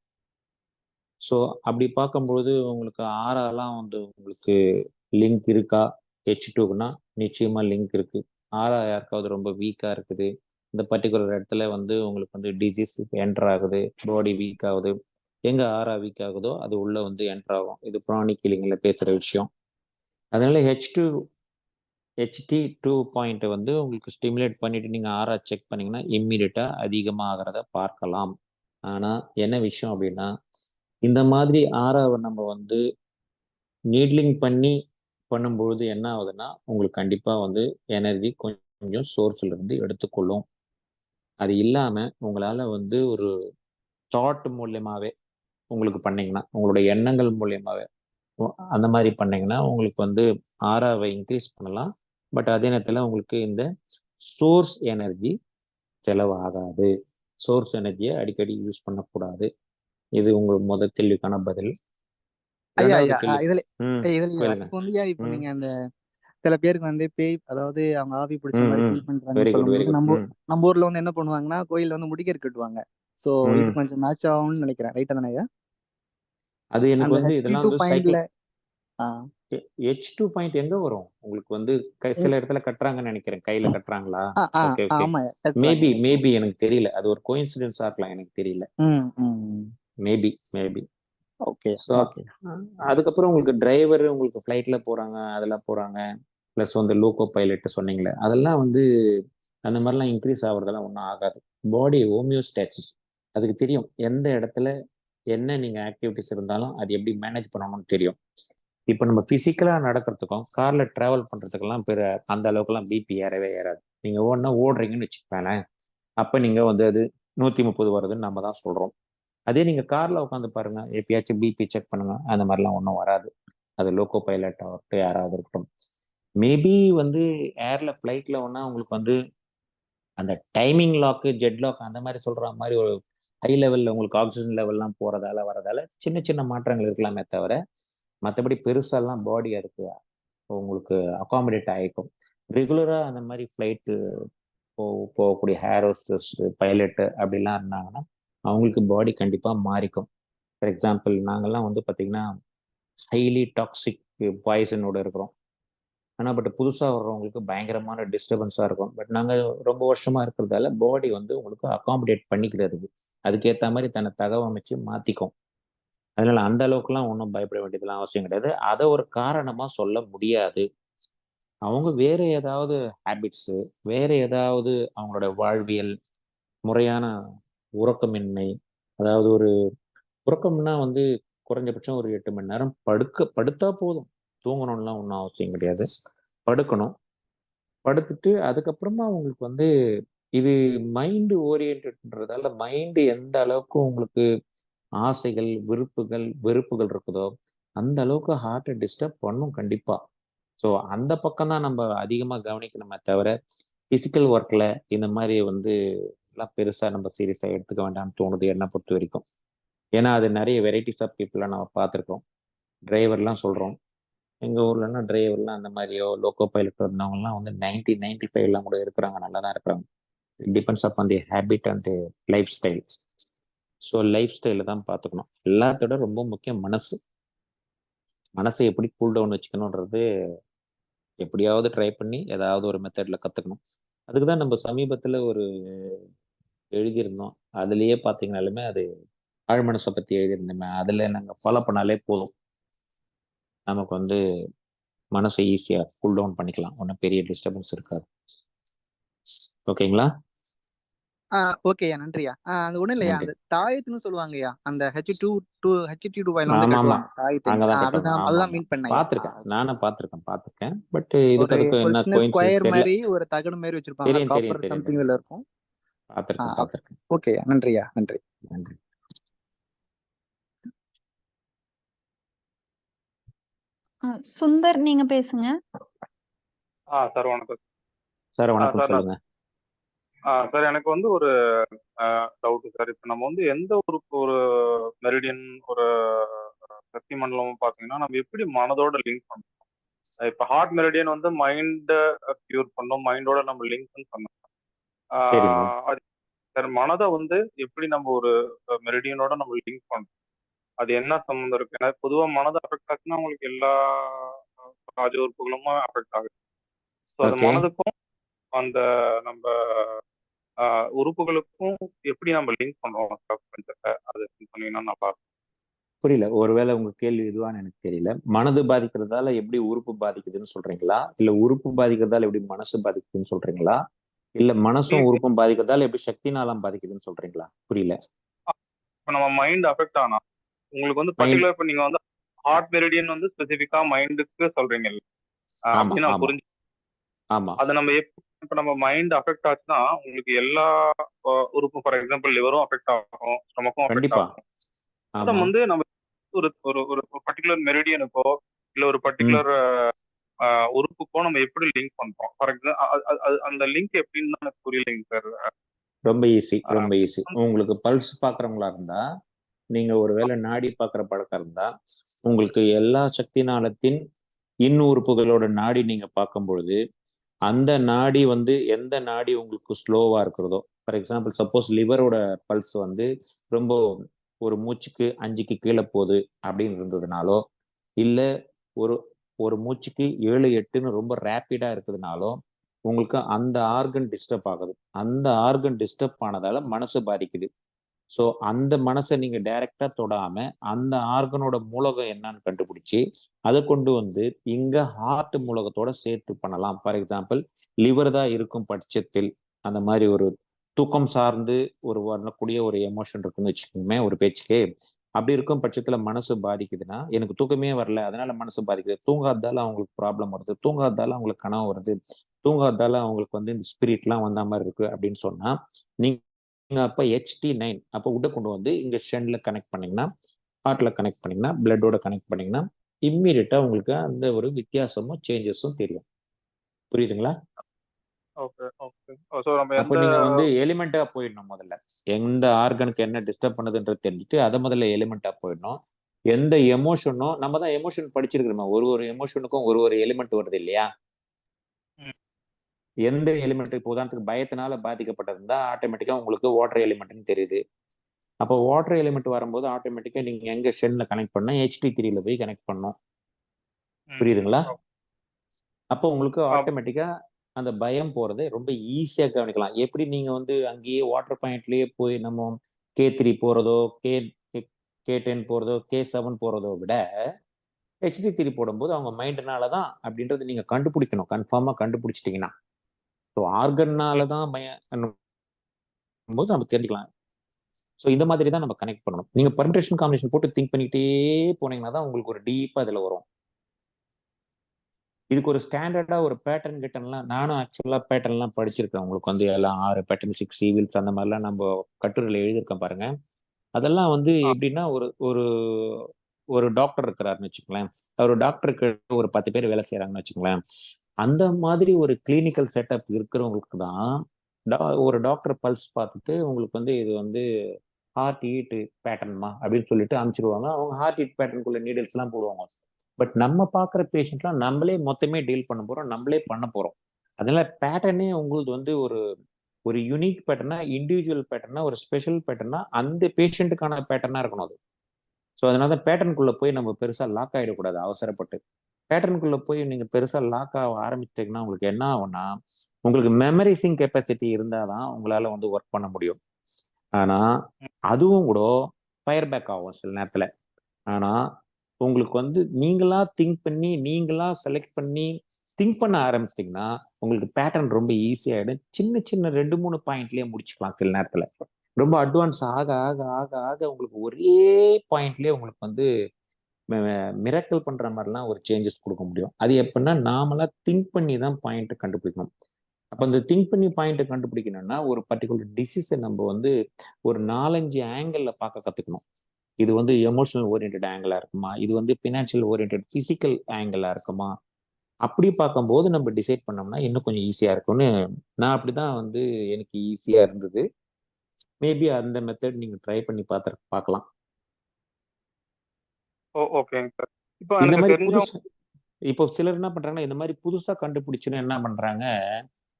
ஸோ அப்படி பார்க்கும்போது உங்களுக்கு ஆறாலாம் வந்து உங்களுக்கு லிங்க் இருக்கா H2க்குன்னா நிச்சயமா லிங்க் இருக்கு. ஆறா யாருக்காவது ரொம்ப வீக்கா இருக்குது, இந்த பர்டிகுலர் இடத்துல வந்து உங்களுக்கு வந்து டிசீஸ் என்டர் ஆகுது, பாடி வீக் ஆகுது, எங்க ஆரா வீக் ஆகுதோ அது உள்ள வந்து என்டர் ஆகும். இது ப்ரானிக் ஹீலிங்ல பேசுற விஷயம். அதனால HT2 பாயிண்ட் வந்து உங்களுக்கு ஸ்டிமுலேட் பண்ணிட்டு நீங்க ஆரா செக் பண்ணீங்கன்னா இம்மிடியட்டா அதிகமாகிறத பார்க்கலாம். ஆனா என்ன விஷயம் அப்படின்னா, இந்த மாதிரி ஆராவை நம்ம வந்து நீட்லிங் பண்ணி பண்ணும்பொழுது என்ன ஆகுதுன்னா, உங்களுக்கு கண்டிப்பா வந்து எனர்ஜி கொஞ்சம் சோர்ஸ்ல இருந்து எடுத்துக்கொள்ளும். அது இல்லாம உங்களால வந்து ஒரு தாட் மூலியமாவே உங்களுக்கு பண்ணீங்கன்னா, உங்களுடைய எண்ணங்கள் மூலியமாவே அந்த மாதிரி பண்ணீங்கன்னா உங்களுக்கு வந்து ஆராவை இன்க்ரீஸ் பண்ணலாம். பட் அதே நேரத்துல உங்களுக்கு இந்த சோர்ஸ் எனர்ஜி செலவாகாது. சோர்ஸ் எனர்ஜியை அடிக்கடி யூஸ் பண்ணக்கூடாது. இது உங்களுக்கு முதல் கேள்விக்கான பதில். ஐயா இரண்டாவது ஐயா கேள்வி. இதுல ம் இதுலயா கேளுங்க. இப்போ வந்து இப்போ ம் நீங்க அந்த சில பேருக்கு வந்து பேய், அதாவது அவங்க ஆவி பிடிச்ச ம் மாதிரி ம் ஃபீல் பண்றாங்கன்னு வெரி குட் வெரி சொல்லும்போது குட். நம்ம ம் நம்ம ஊர்ல வந்து என்ன பண்ணுவாங்கன்னா, கோயில்ல வந்து முடிக்கர் கட்டுவாங்க. சோ இது ம் கொஞ்சம் மேட்ச் ஆகும்னு நினைக்கிறேன். ரைட்டா தானே ஐயா? அது எனக்கு அந்த வந்து ஹெச்டி இதெல்லாம் டூ வந்து பாயிண்ட்ல. சைக்கிள் H2 பாயிண்ட் எங்க வரும் உங்களுக்கு வந்து சில இடத்துல கட்டுறாங்கன்னு நினைக்கிறேன். கையில கட்டுறாங்களா? Okay okay. ஆமா கட்டுறாங்க மேபி கட்டுறாங்க. மேபி எனக்கு தெரியல. அது ஒரு கோயின்சிடென்ஸா இருக்கலாம். எனக்கு தெரியல. ம். மேபி. Okay so okay. அதுக்கப்புறம் உங்களுக்கு டிரைவர் உங்களுக்கு ஃப்ளைட்ல போறாங்க, அதெல்லாம் போறாங்க. ப்ளஸ் வந்து லோகோ பைலட் சொன்னீங்களே, அதெல்லாம் வந்து அந்த மாதிரிலாம் இன்க்ரீஸ் ஆகுறதெல்லாம் ஒன்றும் ஆகாது. பாடி ஹோமியோஸ்டாசிஸ் அதுக்கு தெரியும். எந்த இடத்துல என்ன நீங்க ஆக்டிவிட்டிஸ் இருந்தாலும் அது எப்படி மேனேஜ் பண்ணணும்னு தெரியும். இப்போ நம்ம பிசிக்கலா நடக்கிறதுக்கும் கார்ல டிராவல் பண்றதுக்கெல்லாம் அந்த அளவுக்குலாம் பிபி ஏறவே ஏறாது. நீங்க ஓடுறீங்கன்னு வச்சுக்கோங்களேன், அப்ப நீங்க வந்து அது 130 வருதுன்னு நம்ம தான் சொல்றோம். அதே நீங்க கார்ல உட்காந்து பாருங்க, எப்பயாச்சும் பிபி செக் பண்ணுங்க, அந்த மாதிரிலாம் ஒன்றும் வராது. அது லோகோ பைலட் ஆகட்டும், யாராவது இருக்கட்டும். மேபி வந்து ஏர்ல ஃபிளைட்ல ஒன்னா உங்களுக்கு வந்து அந்த டைமிங் லாக்கு, ஜெட் லாக் அந்த மாதிரி சொல்ற மாதிரி ஒரு ஹை லெவல்ல உங்களுக்கு ஆக்சிஜன் லெவல்லாம் போறதால வரதால சின்ன சின்ன மாற்றங்கள் இருக்கலாமே தவிர, மற்றபடி பெருசாலாம் பாடி அதுக்கு உங்களுக்கு அகாமடேட் ஆகிக்கும். ரெகுலரா அந்த மாதிரி ஃப்ளைட்டு போகக்கூடிய ஏர் ஹோஸ்டஸ், பைலட்டு அப்படிலாம் இருந்தாங்கன்னா அவங்களுக்கு பாடி கண்டிப்பா மாறிக்கும். ஃபார் எக்ஸாம்பிள் நாங்கெல்லாம் வந்து பார்த்தீங்கன்னா ஹைலி டாக்ஸிக் பாய்சனோட இருக்கிறோம். ஆனால் பட் புதுசாக வர்றவங்களுக்கு பயங்கரமான டிஸ்டர்பன்ஸாக இருக்கும். பட் நாங்கள் ரொம்ப வருஷமா இருக்கிறதால பாடி வந்து உங்களுக்கு அகாமடேட் பண்ணிக்கிறது. அதுக்கேற்ற மாதிரி தன்னை தகவமைச்சு மாற்றிக்கும். அதனால அந்த அளவுக்குலாம் ஒன்றும் பயப்பட வேண்டியதுலாம் அவசியம் கிடையாது. அதை ஒரு காரணமாக சொல்ல முடியாது. அவங்க வேற ஏதாவது ஹேபிட்ஸு, வேற ஏதாவது அவங்களோட வாழ்வியல், முறையான உறக்கமின்மை, அதாவது ஒரு உறக்கம்னா வந்து குறைஞ்சபட்சம் ஒரு 8 மணி நேரம் படுத்தா போதும். தூங்கணும்லாம் ஒன்றும் அவசியம் கிடையாது. படுக்கணும். படுத்துட்டு அதுக்கப்புறமா உங்களுக்கு வந்து இது மைண்ட் ஓரியன்டன்றதால மைண்ட் எந்த அளவுக்கு உங்களுக்கு ஆசைகள், விருப்புகள், வெறுப்புகள் இருக்குதோ அந்த அளவுக்கு ஹார்ட்டை டிஸ்டர்ப் பண்ணும் கண்டிப்பா. ஸோ அந்த பக்கம் தான் நம்ம அதிகமாக கவனிக்கணுமே தவிர, பிசிக்கல் ஒர்க்ல இந்த மாதிரி வந்து எல்லாம் பெருசா நம்ம சீரியஸா எடுத்துக்க வேண்டாம்னு தோணுது என்னை பொறுத்த வரைக்கும். ஏன்னா அது நிறைய வெரைட்டிஸ் ஆஃப் பீப்புளை நம்ம பார்த்துருக்கோம். டிரைவர்லாம் சொல்றோம். எங்க ஊர்லன்னா டிரைவர்லாம் அந்த மாதிரியோ லோக்கோ பைலட் இருந்தவங்கலாம் வந்து 95 கூட இருக்கிறாங்க, நல்லா தான் இருக்கிறாங்க. It depends upon the habit and the life style. So life ஸ்டைல தான் பார்த்துக்கணும். எல்லாத்தோட ரொம்ப முக்கியம் மனசு. மனசை எப்படி கூல் டவுன் வச்சுக்கணுன்றது எப்படியாவது ட்ரை பண்ணி ஏதாவது ஒரு மெத்தட்ல கத்துக்கணும். அதுக்கு தான் நம்ம சமீபத்துல ஒரு எழுதியிருந்தோம். அதுலயே பார்த்தீங்கனாலுமே அது ஆழ்மனசை பத்தி எழுதியிருந்தோமே, அதுல நாங்க ஃபாலோ பண்ணாலே போதும். நமக்கு வந்து மனசை ஈஸியா கூல் டவுன் பண்ணிக்கலாம். ஒன்றும் பெரிய டிஸ்டர்பன்ஸ் இருக்காது. ஓகேங்களா? ஓகேயா, நன்றியா. அது ஒண்ணும் இல்லையா, நன்றி. அந்த தாயத்துன்னு சொல்லுவாங்கய்யா, அந்த HT2 பாயிண்ட்ல வந்து ஆமா கட்டுவாங்க தாயத்துன்னு. அங்கதான் கட்டுறாங்க. அதுதான் ஆமா அதுதான் ஆமா மீன் பண்ணையா. பார்த்துருக்கேன். நானும் பார்த்துருக்கேன். பட் இதுக்கு ஒரு அதுக்கும் ஒரு என்ன சின்ன கோயின்சிடன்ஸ் ஸ்கொயர் தெரியல. மாதிரி ஒரு தகடு மாதிரி வச்சிருப்பாங்க, காப்பர் சம்திங் தெரியும். இதுல இருக்கும். பார்த்துருக்கேன். ஓகேயா, நன்றியா, நன்றி. நன்றி. சுந்தர், நீங்க பேசுங்க. சார் வணக்கம். சார் வணக்கம், சார் சொல்லுங்க. சார் எனக்கு வந்து ஒரு டவுட் சார். இப்போ நம்ம வந்து எந்த ஒரு மெரிடியன், ஒரு சக்தி மண்டலம் பார்த்தீங்கன்னா நம்ம எப்படி மனதோட லிங்க் பண்ணணும்? இப்போ ஹார்ட் மெரிடியன் வந்து மைண்டை கியூர் பண்ணோம், மைண்டோட நம்ம லிங்க் பண்ணோம். சரிங்க. அது சார் மனதை வந்து எப்படி நம்ம ஒரு மெரிடியனோட நம்ம லிங்க் பண்ணணும்? அது என்ன சம்மந்தம் இருக்கு? ஏன்னா பொதுவாக மனதை அஃபெக்ட் ஆச்சுன்னா உங்களுக்கு எல்லா ராஜ உறுப்புகளும் அஃபெக்ட் ஆகுது. ஸோ அது ஓகே. மனதுக்கும் அந்த நம்ம உறுப்புகளுக்கும் எப்படி நம்ம லிங்க் பண்றோம் அக்குபஞ்சரை, அது சொன்னீங்கன்னா நல்லா இருக்கும். புரியல. ஒருவேளை உங்க கேள்வி இதுவான்னு எனக்கு தெரியல. மனது பாதிக்கிறதால எப்படி உறுப்பு பாதிக்குதுன்னு சொல்றீங்களா? இல்ல உறுப்பு பாதிக்கிறதால எப்படி மனசு பாதிக்குதுன்னு சொல்றீங்களா? இல்ல மனசும் உறுப்பும் பாதிக்கிறதால எப்படி சக்தி நாளம் பாதிக்குதுன்னு சொல்றீங்களா? புரியல. இப்போ நம்ம மைண்ட் அஃபெக்ட் ஆனா உங்களுக்கு வந்து மைண்ட் பர்டிகுலர் இப்போ நீங்க வந்து ஹார்ட் மெரிடியன் வந்து ஸ்பெசிஃபிக்கா மைண்டுக்கு சொல்றீங்க ஆமா அப்படின்னு நான் ஆமா புரிஞ்சு ஆமா அதை நம்ம இப்போ நம்ம மைண்ட் அஃபெக்ட் ஆச்சுன்னா உங்களுக்கு எல்லா உறுப்பும், ஃபார் எக்ஸாம்பிள் லிவரும் அஃபெக்ட் ஆகும், ஸ்டொமக்கும் அஃபெக்ட் கண்டிப்பா. ஆகும். அதை ஆமா. வந்து நம்ம ஒரு ஒரு ஒரு பர்டிகுலர் மெரிடியனுக்கோ இல்ல ஒரு ம். பர்டிகுலர் உறுப்புக்கோ நம்ம எப்படி லிங்க் பண்றோம்? ஃபார் எக்ஸாம்பிள் அந்த லிங்க் எப்படின்னு தான் எனக்கு புரியலைங்க சார். ரொம்ப ஈஸி, ரொம்ப ஈஸி. உங்களுக்கு பல்ஸ் பாக்குறவங்களா இருந்தா, நீங்க ஒருவேளை நாடி பாக்குற பழக்கம் இருந்தா, உங்களுக்கு எல்லா சக்தி நாளத்தின் உறுப்புகளோட நாடி நீங்க பார்க்கும் பொழுது, அந்த நாடி வந்து எந்த நாடி உங்களுக்கு ஸ்லோவா இருக்கிறதோ, ஃபார் எக்ஸாம்பிள் சப்போஸ் லிவரோட பல்ஸ் வந்து ரொம்ப ஒரு மூச்சுக்கு 5க்கு கீழே போகுது அப்படின்னு இருந்ததுனாலோ, இல்ல ஒரு ஒரு மூச்சுக்கு 7, 8ன்னு ரொம்ப ரேப்பிடா இருக்குதுனாலோ, உங்களுக்கு அந்த ஆர்கன் டிஸ்டர்ப் ஆகுது. அந்த ஆர்கன் டிஸ்டர்ப் ஆனதால மனசு பாதிக்குது. ஸோ அந்த மனசை நீங்க டைரக்டா தொடாம அந்த ஆர்கனோட மூலகம் என்னன்னு கண்டுபிடிச்சு அதை கொண்டு வந்து இங்க ஹார்ட் மூலகத்தோட சேர்த்து பண்ணலாம். ஃபார் எக்ஸாம்பிள் லிவர் தான் இருக்கும் பட்சத்தில் அந்த மாதிரி ஒரு தூக்கம் சார்ந்து ஒரு வரக்கூடிய ஒரு எமோஷன் இருக்குன்னு வச்சுக்கோங்க ஒரு பேச்சுக்கே. அப்படி இருக்கும் பட்சத்துல மனசு பாதிக்குதுன்னா எனக்கு தூக்கமே வரல அதனால மனசு பாதிக்குது. தூங்காததால அவங்களுக்கு ப்ராப்ளம் வருது, தூங்காததால அவங்களுக்கு கனவு வருது, தூங்காததால அவங்களுக்கு வந்து இந்த ஸ்பிரிட்லாம் வந்த மாதிரி இருக்கு அப்படின்னு சொன்னா நீங்க அப்ப HT9 அப்போ உள்ள கொண்டு வந்து இங்க ஷென்ல கனெக்ட் பண்ணீங்கன்னா, ஹார்ட்ல கனெக்ட் பண்ணீங்கன்னா, பிளட்டோட கனெக்ட் பண்ணீங்கன்னா, இம்மீடியட்டா உங்களுக்கு அந்த ஒரு வித்தியாசமும் சேஞ்சஸும் தெரியும். புரியுதுங்களா? Okay okay. ஸோ நம்ம அப்போ எந்த நீங்க வந்து எலிமெண்டா போயிடணும் முதல்ல. எந்த ஆர்கனுக்கு என்ன டிஸ்டர்ப் பண்ணுதுன்றது தெரிஞ்சுட்டு அதை முதல்ல எலிமெண்டா போயிடணும். எந்த எமோஷனும் நம்ம தான் எமோஷன் படிச்சிருக்கிறோமா, ஒரு எமோஷனுக்கும் ஒரு எலிமெண்ட் வருது இல்லையா? எந்த எலிமெண்ட் இப்போ உதாரணத்துக்கு பயத்தினால பாதிக்கப்பட்டிருந்தா ஆட்டோமேட்டிக்கா உங்களுக்கு வாட்டர் எலிமெண்ட்னு தெரியுது. அப்போ வாட்டர் எலிமெண்ட் வரும்போது ஆட்டோமேட்டிக்கா நீங்க எங்க ஷெல்ல கனெக்ட் பண்ணா HT3ல போய் கனெக்ட் பண்ணும். புரியுதுங்களா? அப்போ உங்களுக்கு ஆட்டோமேட்டிக்கா அந்த பயம் போறதை ரொம்ப ஈஸியா கவனிக்கலாம். எப்படி நீங்க வந்து அங்கேயே வாட்டர் பாயிண்ட்லயே போய் நம்ம K3 போறதோ K10 போறதோ K7 போறதோ விட HT3 போடும்போது அவங்க மைண்ட்னால தான் அப்படின்றது நீங்க கண்டுபிடிக்கணும். கன்ஃபார்மா கண்டுபிடிச்சிட்டீங்கன்னா ஸோ ஆர்கன்னால தான் பயம் போது நம்ம தெரிஞ்சுக்கலாம். ஸோ இந்த மாதிரி தான் நம்ம கனெக்ட் பண்ணணும். நீங்க பர்மிட்டேஷன் காம்பினேஷன் போட்டு திங்க் பண்ணிக்கிட்டே போனீங்கன்னா தான் உங்களுக்கு ஒரு டீப்பா இதுல வரும். இதுக்கு ஒரு ஸ்டாண்டர்டா ஒரு பேட்டர்ன் கிட்டன்லாம் நானும் ஆக்சுவலா பேட்டர்ன்லாம் படிச்சிருக்கேன். உங்களுக்கு வந்து எல்லாம் 6 பேட்டர்ன் 6 ஈவில்ஸ் அந்த மாதிரிலாம் நம்ம கட்டுரையில எழுதியிருக்கேன் பாருங்க. அதெல்லாம் வந்து எப்படின்னா ஒரு ஒரு ஒரு டாக்டர் இருக்கிறாருன்னு வச்சுக்கோங்களேன். ஒரு டாக்டருக்கு ஒரு 10 பேர் வேலை செய்யறாங்கன்னு வச்சுக்கோங்களேன். அந்த மாதிரி ஒரு கிளினிக்கல் செட்டப் இருக்கிறவங்களுக்கு தான் ஒரு டாக்டர் பல்ஸ் பார்த்துட்டு உங்களுக்கு வந்து இது வந்து ஹார்ட் ஈட் பேட்டர்ன்மா அப்படின்னு சொல்லிட்டு அனுப்பிச்சிருவாங்க. அவங்க ஹார்ட் ஈட் பேட்டர்னுக்குள்ள நீடில்ஸ் எல்லாம் போடுவாங்க. பட் நம்ம பார்க்குற பேஷண்ட்லாம் நம்மளே மொத்தமே டீல் பண்ண போறோம், நம்மளே பண்ண போறோம். அதனால பேட்டர்னே உங்களுக்கு வந்து ஒரு ஒரு யூனிக் பேட்டர்னா, இண்டிவிஜுவல் பேட்டர்னா, ஒரு ஸ்பெஷல் பேட்டர்னா அந்த பேஷண்ட்டுக்கான பேட்டர்னா இருக்கணும் அது. ஸோ அதனால பேட்டர்னுக்குள்ள போய் நம்ம பெருசா லாக் ஆகிடக்கூடாது அவசரப்பட்டு. பேட்டர்னுக்குள்ள போய் நீங்க பெருசா லாக் ஆக ஆரம்பிச்சிட்டீங்கன்னா உங்களுக்கு என்ன ஆகும்னா உங்களுக்கு மெமரைசிங் கெப்பாசிட்டி இருந்தாதான் உங்களால வந்து ஒர்க் பண்ண முடியும். ஆனா அதுவும் கூட ஃபயர் பேக் ஆகும் சில நேரத்துல. ஆனா உங்களுக்கு வந்து நீங்களா திங்க் பண்ணி நீங்களா செலக்ட் பண்ணி திங்க் பண்ண ஆரம்பிச்சிட்டிங்கன்னா உங்களுக்கு பேட்டர்ன் ரொம்ப ஈஸியாயிடும். சின்ன சின்ன 2-3 பாயிண்ட்லயே முடிச்சுக்கலாம் சில நேரத்துல. ரொம்ப அட்வான்ஸ் ஆக ஆக ஆக ஆக உங்களுக்கு ஒரே பாயிண்ட்லயே உங்களுக்கு வந்து மிரக்கல் பண்ற மாதிரிலாம் ஒரு சேஞ்சஸ் கொடுக்க முடியும். அது எப்படின்னா நாமளா திங்க் பண்ணி தான் பாயிண்ட் கண்டுபிடிக்கணும். அப்ப அந்த திங்க் பண்ணி பாயிண்ட் கண்டுபிடிக்கணும்னா ஒரு பர்டிகுலர் டிசீஸை நம்ம வந்து ஒரு 4-5 ஆங்கிள் பார்க்க கத்துக்கணும். இது வந்து எமோஷனல் ஓரியன்ட் ஆங்கிளா இருக்குமா, இது வந்து பினான்சியல் ஓரியன்ட் பிசிக்கல் ஆங்கிளா இருக்குமா, அப்படி பார்க்கும்போது நம்ம டிசைட் பண்ணோம்னா இன்னும் கொஞ்சம் ஈஸியா இருக்கும்னு நான் அப்படிதான் வந்து எனக்கு ஈஸியா இருந்தது. மேபி அந்த மெத்தட் நீங்க ட்ரை பண்ணி பார்க்கலாம். ஓகேங்க சார். இப்போ இந்த எனக்கு மாதிரி தெரிஞ்சவங்க இப்போ சிலர் என்ன பண்றாங்கன்னா இந்த மாதிரி புதுசா கண்டுபிடிச்சுன்னு என்ன பண்றாங்க,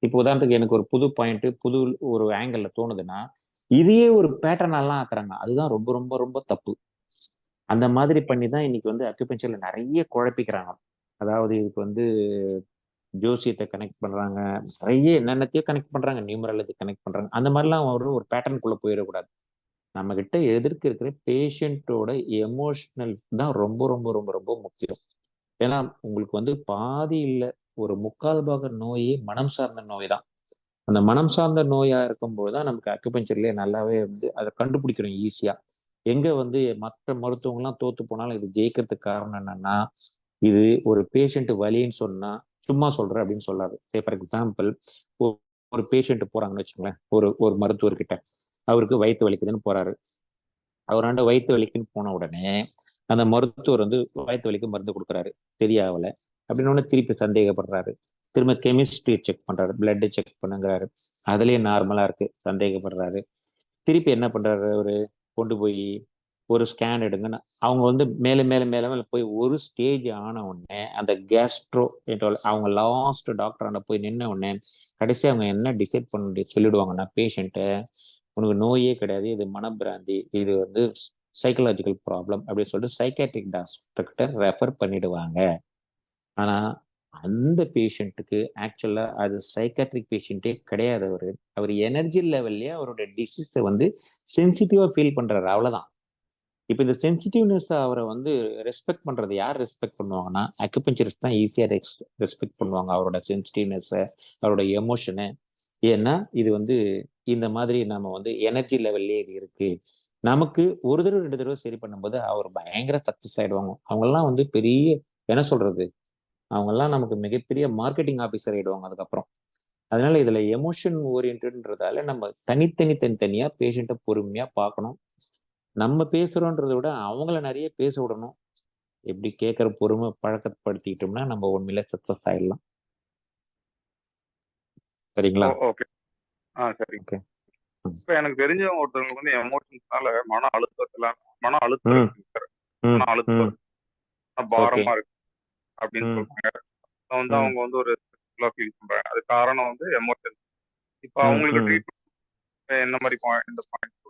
இப்போ உதாரணத்துக்கு எனக்கு ஒரு புது பாயிண்ட் புது ஒரு ஆங்கிள் தோணுதுன்னா இதையே ஒரு பேட்டர்னெல்லாம் ஆக்குறாங்க. அதுதான் ரொம்ப ரொம்ப ரொம்ப தப்பு. அந்த மாதிரி பண்ணி தான் இன்னைக்கு வந்து அக்யூபஞ்சர்ல நிறைய குழப்பிக்கிறாங்க. அதாவது இதுக்கு வந்து ஜோசியத்தை கனெக்ட் பண்றாங்க, நிறைய என்னென்னத்தையோ கனெக்ட் பண்றாங்க, நியூமராலஜி கனெக்ட் பண்றாங்க. அந்த மாதிரிலாம் ஒரு பேட்டர்னுக்குள்ள போயிடக்கூடாது. நம்ம கிட்ட எதிர்க்க இருக்கிற பேஷண்ட்டோட எமோஷனல் தான் ரொம்ப ரொம்ப ரொம்ப ரொம்ப முக்கியம். ஏன்னா உங்களுக்கு வந்து பாதி இல்லை, ஒரு 3/4 நோயே மனம் சார்ந்த நோய் தான். அந்த மனம் சார்ந்த நோயா இருக்கும்போது தான் நமக்கு அக்குபஞ்சர்லயே நல்லாவே வந்து அதை கண்டுபிடிக்கிறோம் ஈஸியா. எங்க வந்து மற்ற மருத்துவங்கள்லாம் தோத்து போனாலும் இது ஜெயிக்கிறதுக்கு காரணம் என்னன்னா, இது ஒரு பேஷண்ட் வலின்னு சொன்னா சும்மா சொல்றேன் அப்படின்னு சொல்லாது. ஃபார் எக்ஸாம்பிள், ஒரு பேஷண்ட் போறாங்கன்னு வச்சுக்கோங்களேன், ஒரு மருத்துவர்கிட்ட, அவருக்கு வயிற்று வலிக்குதுன்னு போறாரு. அவராண்ட வயிற்று வலிக்குன்னு போன உடனே அந்த மருத்துவர் வந்து வயிற்று வலிக்கு மருந்து கொடுக்குறாரு, சரியாகல அப்படின்னு திருப்பி சந்தேகப்படுறாரு. திரும்ப கெமிஸ்ட்ரி செக் பண்றாரு, பிளட் செக் பண்ணுங்கிறாரு, அதுலயே நார்மலா இருக்கு, சந்தேகப்படுறாரு. திருப்பி என்ன பண்றாரு அவரு, கொண்டு போய் ஒரு ஸ்கேன் எடுங்கன்னு அவங்க வந்து மேல மேல மேல மேல போய் ஒரு ஸ்டேஜ் ஆன உடனே அந்த கேஸ்ட்ரோ அவங்க லாஸ்ட் டாக்டர் போய் நின்ன உடனே கடைசி அவங்க என்ன டிசைட் பண்ண சொல்லிடுவாங்கன்னா, பேஷண்ட்டை உனக்கு நோயே கிடையாது, இது மனப்பிராந்தி, இது வந்து சைக்கலாஜிக்கல் ப்ராப்ளம் அப்படின்னு சொல்லிட்டு சைக்காட்ரிக் டாக்டர் கிட்ட ரெஃபர் பண்ணிடுவாங்க. ஆனா அந்த பேஷண்ட்டுக்கு ஆக்சுவலா அது சைக்காட்ரிக் பேஷண்ட்டே கிடையாது. அவர் எனர்ஜி லெவல்லயே அவரோட டிசீஸை வந்து சென்சிட்டிவா ஃபீல் பண்றாரு, அவ்வளவுதான். இப்போ இந்த சென்சிட்டிவ்னஸ் அவரை வந்து ரெஸ்பெக்ட் பண்றது யார் ரெஸ்பெக்ட் பண்ணுவாங்கன்னா, அக்குபஞ்சரிஸ்ட் தான் ஈஸியா ரெஸ்பெக்ட் பண்ணுவாங்க அவரோட சென்சிட்டிவ்னஸை, அவரோட எமோஷனை. ஏன்னா இது வந்து இந்த மாதிரி நம்ம வந்து எனர்ஜி லெவல்லே இது இருக்கு. நமக்கு ஒரு தடவை 2 தடவை சரி பண்ணும்போது அவர் பயங்கர சக்சஸ் ஆயிடுவாங்க. அவங்கெல்லாம் வந்து பெரிய என்ன சொல்றது, அவங்கெல்லாம் நமக்கு மிகப்பெரிய மார்க்கெட்டிங் ஆஃபீஸர் ஆயிடுவாங்க அதுக்கப்புறம். அதனால இதுல எமோஷன் ஓரியன்ட்ன்றதால நம்ம தனித்தனியா பேஷண்ட்டை பொறுமையா பார்க்கணும். நம்ம பேசுறோன்றதை விட அவங்கள நிறைய பேச விடணும். எப்படி கேட்கிற பொறுமை பழக்கப்படுத்திக்கிட்டோம்னா நம்ம உண்மையில சக்சஸ் ஆயிடலாம். சரிங்களா? ஓகே. சரி. ஓகே. இப்ப எனக்கு தெரிஞ்சவங்க ஒருத்தவங்களுக்கு வந்து எமோஷன்ஸ்னால மன அழுத்தம் இருக்கு சார். மன அழுத்தம் பாரமா இருக்கு அப்படின்னு சொல்றாங்க. வந்து அவங்க வந்து ஒரு ஃபீல் பண்றாங்க. அது காரணம் வந்து எமோஷன். இப்ப அவங்களுக்கு ட்ரீட்மெண்ட் என்ன மாதிரி பாயிண்ட்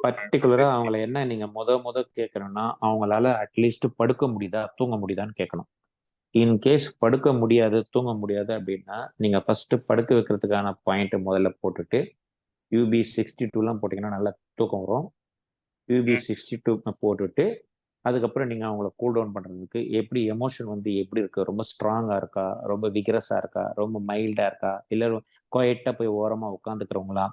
பர்டிகுலரா அவங்கள என்ன நீங்க முத கேட்கணும்னா, அவங்களால அட்லீஸ்ட் படுக்க முடியுதா, தூங்க முடியுதான்னு கேட்கணும். இன்கேஸ் படுக்க முடியாது, தூங்க முடியாது அப்படின்னா நீங்க ஃபர்ஸ்ட் படுக்க வைக்கிறதுக்கான பாயிண்ட் முதல்ல போட்டுட்டு UB62 போட்டீங்கன்னா நல்லா தூக்கம் வரும். UB62 போட்டுட்டு அதுக்கப்புறம் நீங்க அவங்கள கூல் டவுன் பண்றதுக்கு எப்படி எமோஷன் வந்து எப்படி இருக்கு, ரொம்ப ஸ்ட்ராங்கா இருக்கா, ரொம்ப விகரஸா இருக்கா, ரொம்ப மைல்டா இருக்கா, இல்ல குவைட்டா போய் ஓரமா உட்காந்துக்கிறவங்களா,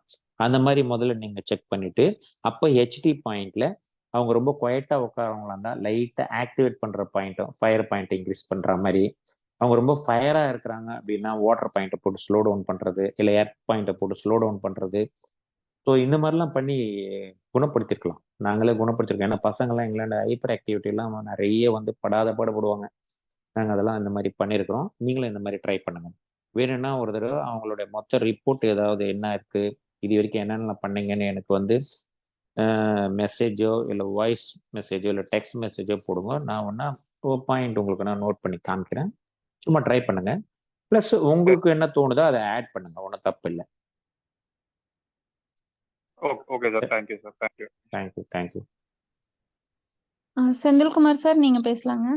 அந்த மாதிரி முதல்ல நீங்க செக் பண்ணிட்டு, அப்போ HT பாயிண்ட்ல அவங்க ரொம்ப குவைட்டா உட்காரவங்களா இருந்தா லைட்டா ஆக்டிவேட் பண்ற பாயிண்ட்டும் ஃபயர் பாயிண்ட் இன்க்ரீஸ் பண்ற மாதிரி, அவங்க ரொம்ப ஃபயரா இருக்கிறாங்க அப்படின்னா வாட்டர் பாயிண்ட்டை போட்டு ஸ்லோ டவுன் பண்றது, இல்லை ஏர் பாயிண்ட்டை போட்டு ஸ்லோ டவுன் பண்றது. ஸோ இந்த மாதிரிலாம் பண்ணி குணப்படுத்திருக்கலாம். நாங்களே குணப்படுத்திருக்கோம். ஏன்னா பசங்கள்லாம் எங்களாண்ட ஹைப்பர் ஆக்டிவிட்டிலாம் நிறைய வந்து படாத பாடுபடுவாங்க. நாங்கள் அதெல்லாம் இந்த மாதிரி பண்ணியிருக்கிறோம். நீங்களும் இந்த மாதிரி ட்ரை பண்ணுங்க. வேணும்னா ஒரு தடவை அவங்களுடைய மொத்த ரிப்போர்ட் ஏதாவது என்ன இருக்கு, இது வரைக்கும் என்னென்ன பண்ணீங்கன்னு எனக்கு வந்து மெசேஜோ இல்லை வாய்ஸ் மெசேஜோ இல்லை டெக்ஸ்ட் மெசேஜோ போடுங்க. நான் ஒன்றா பாயிண்ட் உங்களுக்கு நான் நோட் பண்ணி காமிக்கிறேன். சும்மா ட்ரை பண்ணுங்க. ப்ளஸ் உங்களுக்கு என்ன தோணுதோ அதை ஆட் பண்ணுங்க, ஒன்றும் தப்பு இல்லை. Okay sir. Thank you sir. Thank you. Senthilkumar sir, நீங்க பேசலாங்க.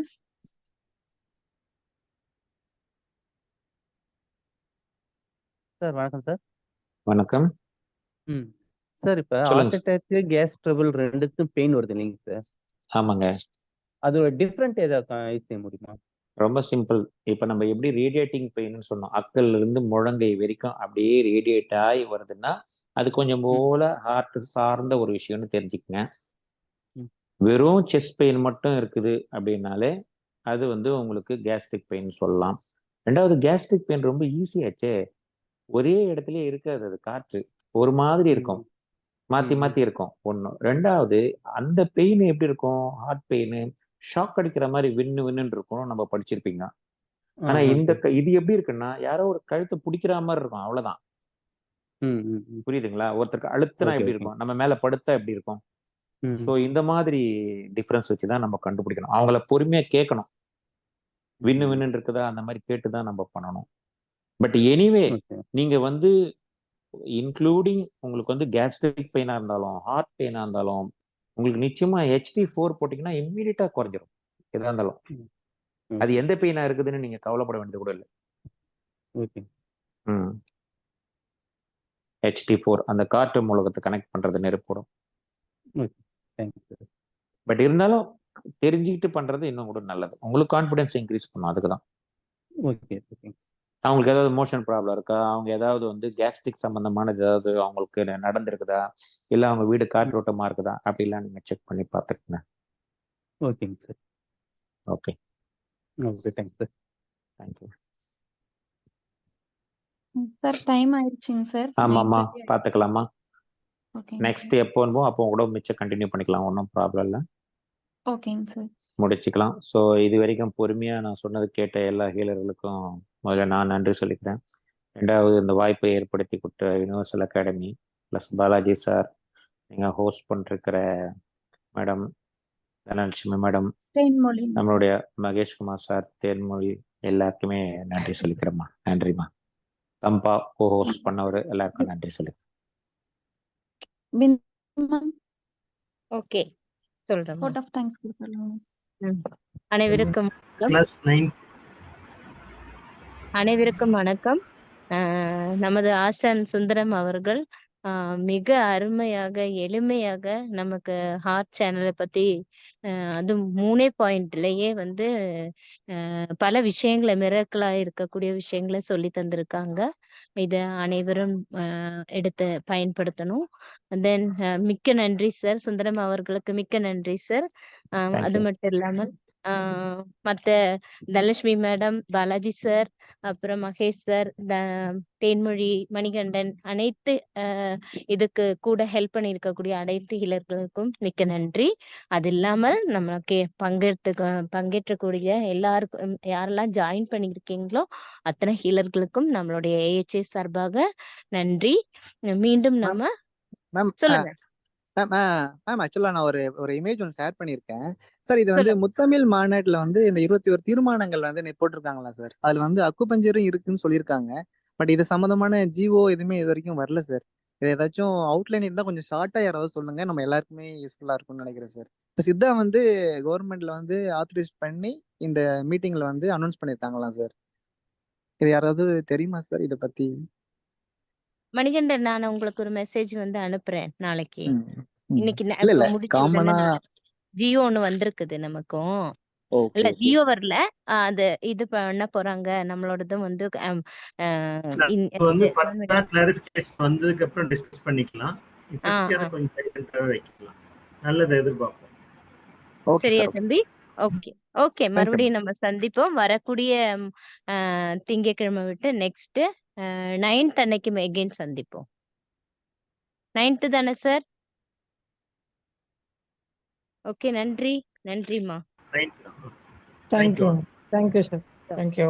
சார் வணக்கம் சார். வணக்கம். சார் இப்போ ஹார்ட் அட்டாக், கேஸ் ட்ரபிள் ரெண்டுக்கும் பெயின் வருது இல்லைங்க சார்? ஆமாங்க. அதோட டிஃப்ரெண்ட் ஏதாவது செய்ய முடியுமா? ரொம்ப சிம்பிள். இப்போ நம்ம எப்படி ரேடியேட்டிங் பெயின்னு சொன்னோம், அக்கல்ல இருந்து முழங்கை வரைக்கும் அப்படியே ரேடியேட் ஆகி வருதுன்னா அது கொஞ்சம் போல ஹார்ட் சார்ந்த ஒரு விஷயம்னு தெரிஞ்சுக்கங்க. வெறும் செஸ்ட் பெயின் மட்டும் இருக்குது அப்படின்னாலே அது வந்து உங்களுக்கு கேஸ்ட்ரிக் பெயின் சொல்லலாம். ரெண்டாவது, கேஸ்ட்ரிக் பெயின் ரொம்ப ஈஸியாச்சே, ஒரே இடத்துல இருக்காது, அது காற்று ஒரு மாதிரி இருக்கும், மாத்தி இருக்கும் ஒண்ணு. ரெண்டாவது, அந்த பெயின் எப்படி இருக்கும், ஹார்ட் பெயின் ஷாக் அடிக்கிற மாதிரி வின்னு இருக்கும், நம்ம படிச்சிருப்பீங்க. ஆனா இது எப்படி இருக்குன்னா யாரோ ஒரு கழுத்தை பிடிக்கிற மாதிரி இருக்கும், அவ்வளவுதான். புரியுதுங்களா? ஒருத்தருக்கு அழுத்தினா எப்படி இருக்கும், நம்ம மேல படுத்தா எப்படி இருக்கும். சோ இந்த மாதிரி டிஃபரன்ஸ் வச்சுதான் நம்ம கண்டுபிடிக்கணும். அவங்கள பொறுமையா கேட்கணும், வின்னு இருக்குதா, அந்த மாதிரி கேட்டுதான் நம்ம பண்ணணும். பட் எனிவே நீங்க வந்து இன்க்ளூடிங் உங்களுக்கு வந்து கேஸ்ட்ரிக் பெயினா இருந்தாலும் ஹார்ட் பெயினா இருந்தாலும் உங்களுக்கு நிச்சயமா HT4 போட்டீங்கன்னா இம்மீடியட்டா குறைஞ்சிரும். எதா இருந்தாலும் அது எந்த பெயினா இருக்குதுன்னு நீங்க கவலைப்பட வேண்டியது கூட இல்லை. ஓகே HT4 அந்த காற்று மூலகத்தை கனெக்ட் பண்றது நெருப்போடும். Okay thank you sir. பட் இருந்தாலும் தெரிஞ்சுக்கிட்டு பண்றது இன்னும் கூட நல்லது. உங்களுக்கு கான்ஃபிடன்ஸ் இன்க்ரீஸ் பண்ணும். அதுக்கு தான். Okay thanks. அவங்களுக்கு ஏதாவது மோஷன் ப்ராப்ளம் இருக்கா, அவங்க ஏதாவது வந்து கேஸ்ட்ரிக் சம்பந்தமானது ஏதாவது அவங்களுக்கு நடந்திருக்குதா, இல்லை அவங்க வீடு காற்றோட்டமா இருக்குதா, அப்படிலாம் நீங்க செக் பண்ணி பார்த்துக்கங்க. ஓகேங்க sir. Okay okay thanks sir. Thank you. Sir time ஆயிடுச்சுங்க சார். ஆமாம்மா பார்த்துக்கலாமா? ஓகேங்க நெக்ஸ்ட் எப்போ வருமோ அப்போ கூட மிச்சம் கண்டினியூ பண்ணிக்கலாம். ஒன்றும் ப்ராப்ளம் இல்லை, ஓகேங்க சார். முடிச்சுக்கலாம். ஸோ இது வரைக்கும் பொறுமையாக நான் சொன்னது கேட்ட எல்லா ஹீலர்களுக்கும் முதல்ல நான் நன்றி சொல்லிக்கிறேன். ரெண்டாவது, இந்த வாய்ப்பை ஏற்படுத்தி கொடுத்த universal academy plus Balaji sir, நீங்கள் ஹோஸ்ட் பண்ணிருக்கிற மேடம் தனலட்சுமி மேடம், தேன்மொழி. நம்மளுடைய மகேஷ்குமார் சார், தேன்மொழி, எல்லாருக்குமே நன்றி சொல்லிக்கிறேம்மா. நன்றிம்மா. தம்பா கோ ஹோஸ்ட் பண்ணவர் எல்லாருக்கும் நன்றி சொல்லிக்கிறேன். ஓகே சொல்றேன். vote of thanks கொடுக்கலாம். அனைவருக்கும் வணக்கம். கிளாஸ் 9 அனைவருக்கும் வணக்கம். நமது ஆசான் சுந்தரம் அவர்கள் மிக அருமையாக எளிமையாக நமக்கு ஹார்ட் சேனலை பத்தி அது 3 பாயிண்ட்லயே வந்து பல விஷயங்களை மிரக்கலா இருக்கக்கூடிய விஷயங்களை சொல்லி தந்திருக்காங்க. இத அனைவரும் எடுத்து பயன்படுத்தணும். தென் மிக்க நன்றி சார், சுந்தரம் அவர்களுக்கு மிக்க நன்றி சார். அது மட்டும் இல்லாமல் மத்த தனலட்சுமி மேடம், பாலாஜி சார், அப்புறம் மகேஷ் சார், தேன்மொழி, மணிகண்டன், அனைத்து இதுக்கு கூட ஹெல்ப் பண்ணியிருக்கக்கூடிய அனைத்து ஹீலர்களுக்கும் மிக்க நன்றி. அது இல்லாமல் நமக்கு பங்கேற்றக்கூடிய எல்லாருக்கும், யாரெல்லாம் ஜாயின் பண்ணியிருக்கீங்களோ அத்தனை ஹீலர்களுக்கும் நம்மளுடைய AHA சார்பாக நன்றி. மீண்டும் நம்ம மேம் சொல்லுங்க. மேம் ஆக்சுவலா நான் ஒரு இமேஜ் ஒன்று ஷேர் பண்ணியிருக்கேன் சார். இது வந்து முத்தமிழ் மாநாட்டில் வந்து இந்த 21 தீர்மானங்கள் வந்து போட்டிருக்காங்களா சார்? அதுல வந்து அக்குபஞ்சரும் இருக்குன்னு சொல்லியிருக்காங்க. பட் இது சம்மந்தமான ஜிஓ எதுவுமே இது வரைக்கும் வரல சார். இது ஏதாச்சும் அவுட்லைன் இருந்தால் கொஞ்சம் ஷார்ட்டா யாராவது சொல்லுங்க, நம்ம எல்லாருக்குமே யூஸ்ஃபுல்லா இருக்கும்னு நினைக்கிறேன் சார். இப்போ சித்தா வந்து கவர்மெண்ட்ல வந்து ஆத்தரைஸ் பண்ணி இந்த மீட்டிங்ல வந்து அனௌன்ஸ் பண்ணியிருக்காங்களாம் சார். இது யாராவது தெரியுமா சார் இதை பத்தி? மணிகண்டன், நான் உங்களுக்கு ஒரு மெசேஜ் வந்து அனுப்புறேன் நாளைக்கு. இன்னைக்கு இல்ல இல்ல முடிச்சதுல காமனா ஜியோ ஒண்ணு வந்திருக்குது நமக்கும். ஓகே இல்ல ஓகே ஜியோ வரல. அது இது பண்ண போறாங்க. நம்மளோடதும் வந்து வந்து ஃபர்தரா கிளாரிஃபிகேஷன் வந்ததுக்கு அப்புறம் டிஸ்கஸ் பண்ணிக்கலாம். இப்போதைக்கு அதை கொஞ்சம் சைலண்டாவே வைக்கலாம். நல்லது எதிர்பார்ப்போம். ஓகே சரியா சார். தம்பி? ஓகே ஓகே, மறுபடியும் நம்ம சந்திப்போம். வரக்கூடிய திங்கட்கிழமை விட்டு நெக்ஸ்ட் 9th அன்னைக்கு எகைன் சந்திப்போம். 9th தானே சார்? ஓகே, நன்றி. நன்றிம்மா. Thank you. Thank you, sir. Thank you.